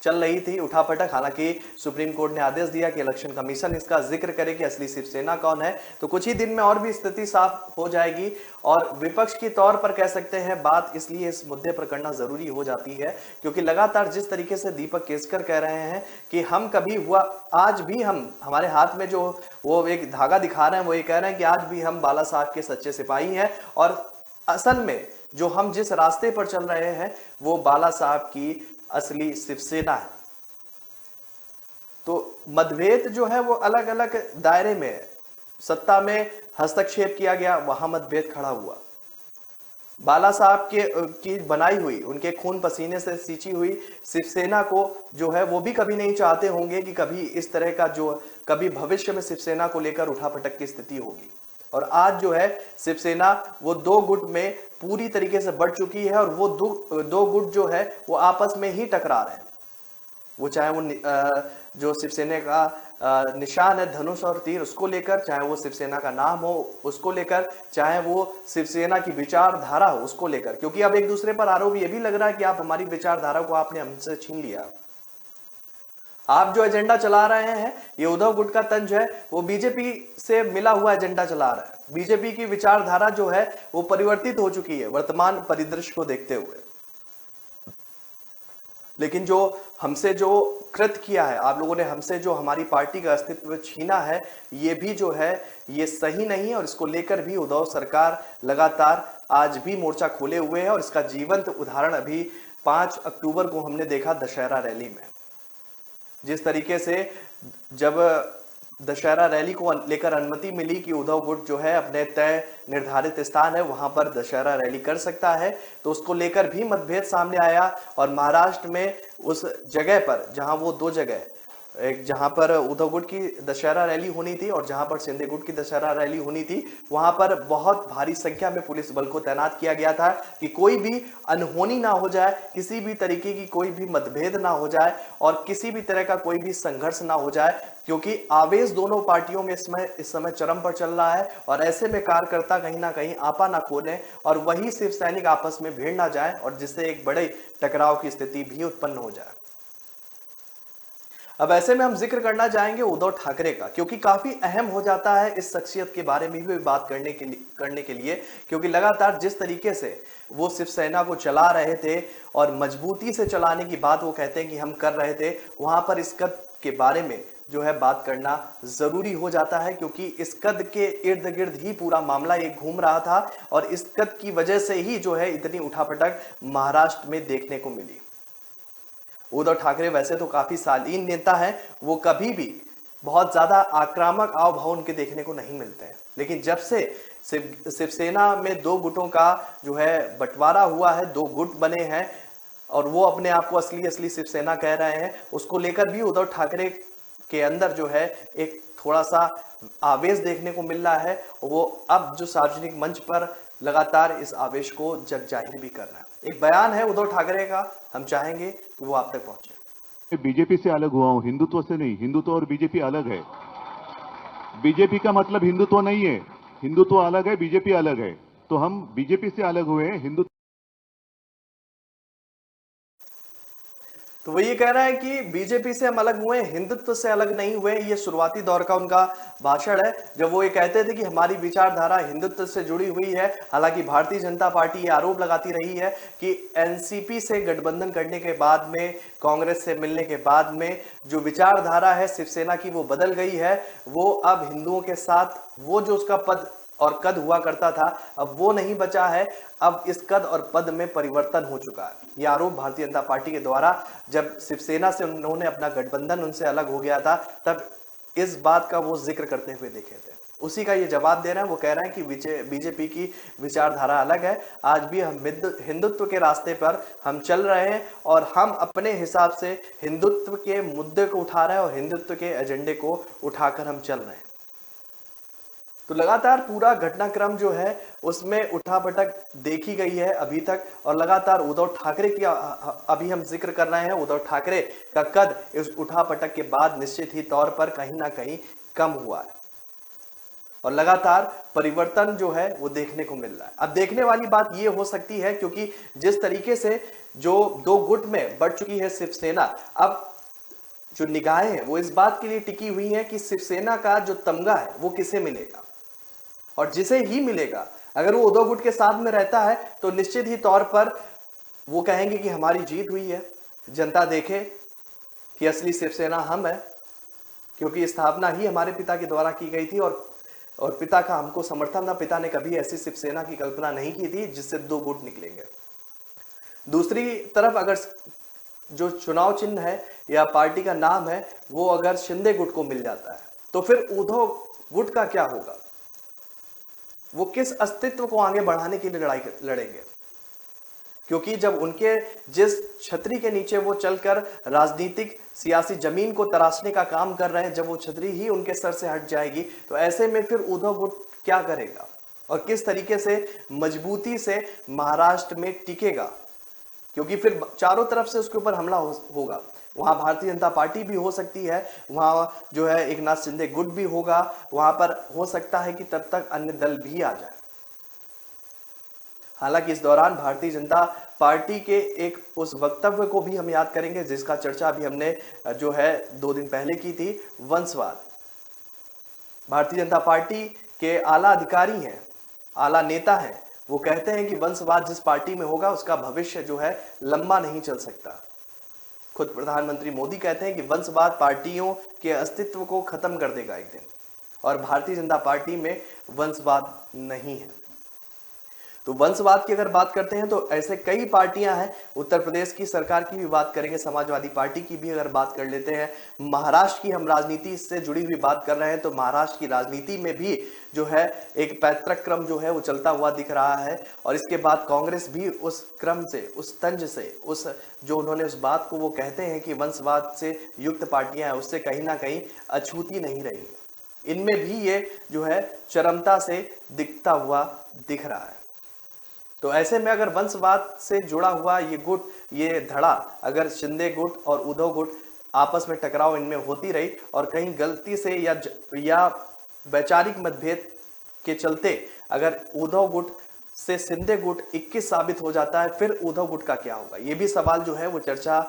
Speaker 1: चल रही थी उठापटक। हालांकि सुप्रीम कोर्ट ने आदेश दिया कि इलेक्शन कमीशन इसका जिक्र करे कि असली शिवसेना कौन है। तो कुछ ही दिन में और भी स्थिति साफ हो जाएगी और विपक्ष की तौर पर कह सकते हैं बात इसलिए इस मुद्दे पर करना जरूरी हो जाती है क्योंकि लगातार जिस तरीके से दीपक केसकर कह रहे हैं कि हम कभी हुआ, आज भी हम, हमारे हाथ में जो वो एक धागा दिखा रहे हैं वो ये कह रहे हैं कि आज भी हम बाला साहब के सच्चे सिपाही हैं और असल में जो हम जिस रास्ते पर चल रहे हैं वो बाला साहब की असली शिवसेना है। तो मतभेद जो है वो अलग अलग दायरे में है। सत्ता में हस्तक्षेप किया गया, वहां मतभेद खड़ा हुआ। बाला साहब की बनाई हुई, उनके खून पसीने से सींची हुई शिवसेना को जो है वो भी कभी नहीं चाहते होंगे कि कभी इस तरह का जो कभी भविष्य में शिवसेना को लेकर उठापटक की स्थिति होगी। और आज जो है शिवसेना वो दो गुट में पूरी तरीके से बढ़ चुकी है और वो दो गुट जो है वो आपस में ही टकरा रहे हैं। वो चाहे वो जो शिवसेना का निशान है धनुष और तीर उसको लेकर, चाहे वो शिवसेना का नाम हो उसको लेकर, चाहे वो शिवसेना की विचारधारा हो उसको लेकर, क्योंकि अब एक दूसरे पर आरोप ये भी लग रहा है कि आप हमारी विचारधारा को आपने हमसे छीन लिया। आप जो एजेंडा चला रहे हैं ये उद्धव गुट का तंज है, वो बीजेपी से मिला हुआ एजेंडा चला रहा है। बीजेपी की विचारधारा जो है वो परिवर्तित हो चुकी है वर्तमान परिदृश्य को देखते हुए। लेकिन जो हमसे जो कृत किया है आप लोगों ने, हमसे जो हमारी पार्टी का अस्तित्व छीना है, ये भी जो है ये सही नहीं है और इसको लेकर भी उद्धव सरकार लगातार आज भी मोर्चा खोले हुए है। और इसका जीवंत उदाहरण अभी 5 अक्टूबर को हमने देखा दशहरा रैली में। जिस तरीके से जब दशहरा रैली को लेकर अनुमति मिली कि उद्धव गुट जो है अपने तय निर्धारित स्थान है वहां पर दशहरा रैली कर सकता है, तो उसको लेकर भी मतभेद सामने आया। और महाराष्ट्र में उस जगह पर जहां वो दो जगह, एक जहां पर उद्धव गुट की दशहरा रैली होनी थी और जहां पर शिंदे गुट की दशहरा रैली होनी थी, वहां पर बहुत भारी संख्या में पुलिस बल को तैनात किया गया था कि कोई भी अनहोनी ना हो जाए, किसी भी तरीके की कोई भी मतभेद ना हो जाए और किसी भी तरह का कोई भी संघर्ष ना हो जाए, क्योंकि आवेश दोनों पार्टियों में इस समय चरम पर चल रहा है। और ऐसे में कार्यकर्ता कहीं ना कहीं आपा ना खोलें और वही शिव सैनिक आपस में भिड़ ना जाए और जिससे एक बड़े टकराव की स्थिति भी उत्पन्न हो जाए। अब ऐसे में हम जिक्र करना चाहेंगे उद्धव ठाकरे का, क्योंकि काफी अहम हो जाता है इस शख्सियत के बारे में भी बात करने के लिए, क्योंकि लगातार जिस तरीके से वो शिवसेना को चला रहे थे और मजबूती से चलाने की बात वो कहते हैं कि हम कर रहे थे, वहां पर इस कद के बारे में जो है बात करना जरूरी हो जाता है, क्योंकि इस कद के इर्द गिर्द ही पूरा मामला ये घूम रहा था और इस कद की वजह से ही जो है इतनी उठापटक महाराष्ट्र में देखने को मिली। उद्धव ठाकरे वैसे तो काफी शालीन नेता हैं, वो कभी भी बहुत ज्यादा आक्रामक हाव भाव उनके देखने को नहीं मिलते हैं, लेकिन जब से शिवसेना में दो गुटों का जो है बंटवारा हुआ है, दो गुट बने हैं और वो अपने आप को असली शिवसेना कह रहे हैं, उसको लेकर भी उद्धव ठाकरे के अंदर जो है एक थोड़ा सा आवेश देखने को मिल रहा है। वो अब जो सार्वजनिक मंच पर लगातार इस आवेश को जग जाहिर भी कर रहा है। एक बयान है उद्धव ठाकरे का, हम चाहेंगे कि वो आप तक पहुंचे।
Speaker 9: बीजेपी से अलग हुआ हूं, हिंदुत्व से नहीं। हिंदुत्व और बीजेपी अलग है। बीजेपी का मतलब हिंदुत्व नहीं है, हिंदुत्व अलग है, बीजेपी अलग है। तो हम बीजेपी से अलग हुए हैं, हिंदुत्व।
Speaker 1: तो वो ये कह रहा है कि बीजेपी से हम अलग हुए, हिंदुत्व से अलग नहीं हुए। ये शुरुआती दौर का उनका भाषण है, जब वो ये कहते थे कि हमारी विचारधारा हिंदुत्व से जुड़ी हुई है। हालांकि भारतीय जनता पार्टी ये आरोप लगाती रही है कि एनसीपी से गठबंधन करने के बाद में, कांग्रेस से मिलने के बाद में जो विचारधारा है शिवसेना की वो बदल गई है। वो अब हिंदुओं के साथ वो जो उसका पद और कद हुआ करता था, अब वो नहीं बचा है। अब इस कद और पद में परिवर्तन हो चुका है। यह आरोप भारतीय जनता पार्टी के द्वारा जब शिवसेना से उन्होंने अपना गठबंधन उनसे अलग हो गया था, तब इस बात का वो जिक्र करते हुए देखे थे। उसी का ये जवाब दे रहे हैं। वो कह रहे हैं कि बीजेपी की विचारधारा अलग है, आज भी हम हिंदुत्व के रास्ते पर हम चल रहे हैं और हम अपने हिसाब से हिंदुत्व के मुद्दे को उठा रहे हैं और हिंदुत्व के एजेंडे को उठाकर हम चल रहे हैं। तो लगातार पूरा घटनाक्रम जो है उसमें उठापटक देखी गई है अभी तक, और लगातार उद्धव ठाकरे की अभी हम जिक्र कर रहे हैं। उद्धव ठाकरे का कद इस उठापटक के बाद निश्चित ही तौर पर कहीं ना कहीं कम हुआ है और लगातार परिवर्तन जो है वो देखने को मिल रहा है। अब देखने वाली बात ये हो सकती है, क्योंकि जिस तरीके से जो दो गुट में बढ़ चुकी है शिवसेना, अब जो निगाहें हैं वो इस बात के लिए टिकी हुई हैं कि शिवसेना का जो तमगा है वो किसे मिलेगा, और जिसे ही मिलेगा, अगर वो उद्धव गुट के साथ में रहता है तो निश्चित ही तौर पर वो कहेंगे कि हमारी जीत हुई है, जनता देखे कि असली शिवसेना हम है, क्योंकि स्थापना ही हमारे पिता के द्वारा की गई थी और पिता का हमको समर्थन था। पिता ने कभी ऐसी शिवसेना की कल्पना नहीं की थी जिससे दो गुट निकलेंगे। दूसरी तरफ अगर जो चुनाव चिन्ह है या पार्टी का नाम है वो अगर शिंदे गुट को मिल जाता है, तो फिर उद्धव गुट का क्या होगा? वो किस अस्तित्व को आगे बढ़ाने के लिए लड़ाई लड़ेंगे? क्योंकि जब उनके जिस छतरी के नीचे वो चलकर राजनीतिक सियासी जमीन को तराशने का काम कर रहे हैं, जब वो छतरी ही उनके सर से हट जाएगी, तो ऐसे में फिर उद्धव गुट क्या करेगा और किस तरीके से मजबूती से महाराष्ट्र में टिकेगा, क्योंकि फिर चारों तरफ से उसके ऊपर हमला होगा। वहां भारतीय जनता पार्टी भी हो सकती है, वहां जो है एक नाथ शिंदे गुट भी होगा, वहां पर हो सकता है कि तब तक अन्य दल भी आ जाए। हालांकि इस दौरान भारतीय जनता पार्टी के एक उस वक्तव्य को भी हम याद करेंगे जिसका चर्चा अभी हमने जो है 2 दिन पहले की थी, वंशवाद। भारतीय जनता पार्टी के आला अधिकारी हैं, आला नेता हैं, वो कहते हैं कि वंशवाद जिस पार्टी में होगा उसका भविष्य जो है लंबा नहीं चल सकता। खुद प्रधानमंत्री मोदी कहते हैं कि वंशवाद पार्टियों के अस्तित्व को खत्म कर देगा एक दिन, और भारतीय जनता पार्टी में वंशवाद नहीं है। तो वंशवाद की अगर बात करते हैं तो ऐसे कई पार्टियां हैं। उत्तर प्रदेश की सरकार की भी बात करेंगे, समाजवादी पार्टी की भी अगर बात कर लेते हैं, महाराष्ट्र की हम राजनीति से जुड़ी हुई बात कर रहे हैं तो महाराष्ट्र की राजनीति में भी जो है एक पैतृक क्रम जो है वो चलता हुआ दिख रहा है। और इसके बाद कांग्रेस भी उस क्रम से, उस तंज से, उस जो उन्होंने उस बात को वो कहते हैं कि वंशवाद से युक्त पार्टियां हैं, उससे कहीं ना कहीं अछूती नहीं रही। इनमें भी ये जो है चरमता से दिखता हुआ दिख रहा है। तो ऐसे में अगर वंशवाद से जुड़ा हुआ ये गुट, ये धड़ा, अगर शिंदे गुट और उद्धव गुट आपस में टकराव इनमें होती रही और कहीं गलती से या वैचारिक मतभेद के चलते अगर उद्धव गुट से शिंदे गुट 21 साबित हो जाता है, फिर उद्धव गुट का क्या होगा, ये भी सवाल जो है वो चर्चा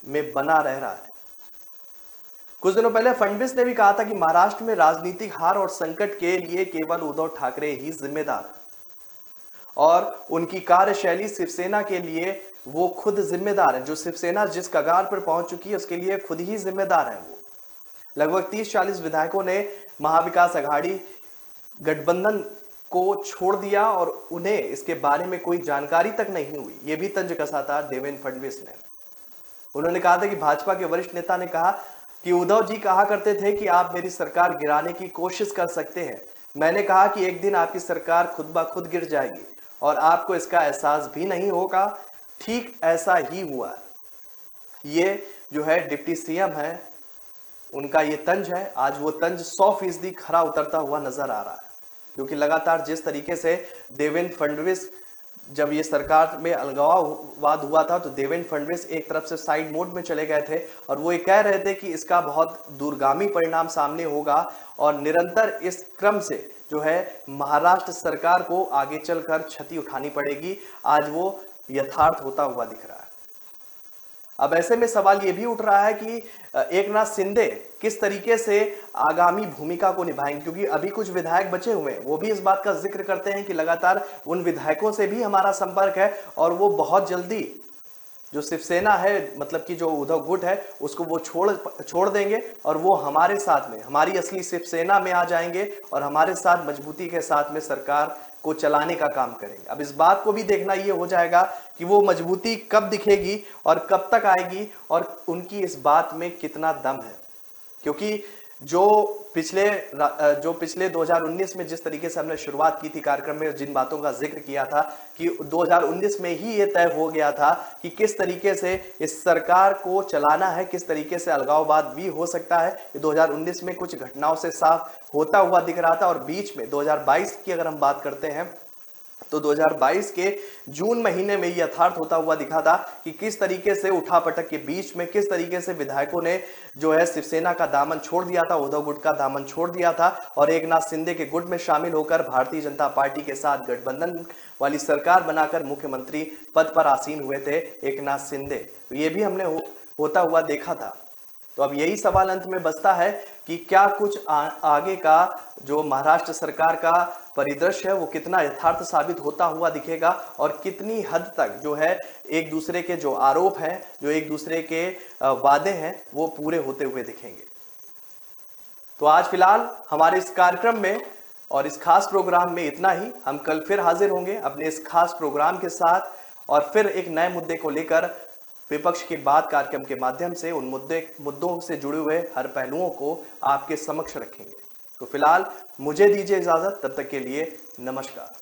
Speaker 1: में बना रह रहा है। कुछ दिनों पहले फडणवीस ने भी कहा था कि महाराष्ट्र में राजनीतिक हार और संकट के लिए केवल उद्धव ठाकरे ही जिम्मेदार है और उनकी कार्यशैली शिवसेना के लिए वो खुद जिम्मेदार है। जो शिवसेना जिस कगार पर पहुंच चुकी है उसके लिए खुद ही जिम्मेदार है। वो लगभग 30-40 विधायकों ने महाविकास अघाड़ी गठबंधन को छोड़ दिया और उन्हें इसके बारे में कोई जानकारी तक नहीं हुई। ये भी तंज कसा था देवेंद्र फडणवीस ने। उन्होंने कहा था कि भाजपा के वरिष्ठ नेता ने कहा कि उद्धव जी कहा करते थे कि आप मेरी सरकार गिराने की कोशिश कर सकते हैं। मैंने कहा कि एक दिन आपकी सरकार खुद ब खुद गिर जाएगी और आपको इसका एहसास भी नहीं होगा। ठीक ऐसा ही हुआ। ये जो है डिप्टी सीएम है, उनका ये तंज है। आज वो तंज 100% खरा उतरता हुआ नजर आ रहा है, क्योंकि लगातार जिस तरीके से देवेंद्र फडणवीस, जब ये सरकार में अलगाववाद हुआ था तो देवेंद्र फडणवीस एक तरफ से साइड मोड में चले गए थे और वो ये कह रहे थे कि इसका बहुत दूरगामी परिणाम सामने होगा और निरंतर इस क्रम से जो है महाराष्ट्र सरकार को आगे चलकर क्षति उठानी पड़ेगी। आज वो यथार्थ होता हुआ दिख रहा है। अब ऐसे में सवाल ये भी उठ रहा है कि एक नाथ शिंदे किस तरीके से आगामी भूमिका को निभाएंगे, क्योंकि अभी कुछ विधायक बचे हुए हैं। वो भी इस बात का जिक्र करते हैं कि लगातार उन विधायकों से भी हमारा संपर्क है और वो बहुत जल्दी जो शिवसेना है, मतलब कि जो उद्धव गुट है, उसको वो छोड़ देंगे और वो हमारे साथ में, हमारी असली शिवसेना में आ जाएंगे और हमारे साथ मजबूती के साथ में सरकार को चलाने का काम करेंगे। अब इस बात को भी देखना ये हो जाएगा कि वो मजबूती कब दिखेगी और कब तक आएगी और उनकी इस बात में कितना दम है, क्योंकि जो पिछले 2019 में जिस तरीके से हमने शुरुआत की थी कार्यक्रम में, जिन बातों का जिक्र किया था कि 2019 में ही ये तय हो गया था कि किस तरीके से इस सरकार को चलाना है, किस तरीके से अलगाववाद भी हो सकता है। ये 2019 में कुछ घटनाओं से साफ होता हुआ दिख रहा था। और बीच में 2022 की अगर हम बात करते हैं तो 2022 के जून महीने में यथार्थ होता हुआ दिखा था कि किस तरीके से उठापटक के बीच में किस तरीके से विधायकों ने जो है शिवसेना का दामन छोड़ दिया था, उद्धव गुट का दामन छोड़ दिया था और एक नाथ शिंदे के गुट में शामिल होकर भारतीय जनता पार्टी के साथ गठबंधन वाली सरकार बनाकर मुख्यमंत्री पद पर आसीन हुए थे एक नाथ शिंदे। तो ये भी हमने होता हुआ देखा था। तो अब यही सवाल अंत में बचता है कि क्या कुछ आगे का जो महाराष्ट्र सरकार का परिदृश्य है वो कितना यथार्थ साबित होता हुआ दिखेगा और कितनी हद तक जो है एक दूसरे के जो आरोप हैं, जो एक दूसरे के वादे हैं, वो पूरे होते हुए दिखेंगे। तो आज फिलहाल हमारे इस कार्यक्रम में और इस खास प्रोग्राम में इतना ही। हम कल फिर हाजिर होंगे अपने इस खास प्रोग्राम के साथ और फिर एक नए मुद्दे को लेकर विपक्ष की बात कार्यक्रम के माध्यम से उन मुद्दों से जुड़े हुए हर पहलुओं को आपके समक्ष रखेंगे। तो फिलहाल मुझे दीजिए इजाजत, तब तक के लिए नमस्कार।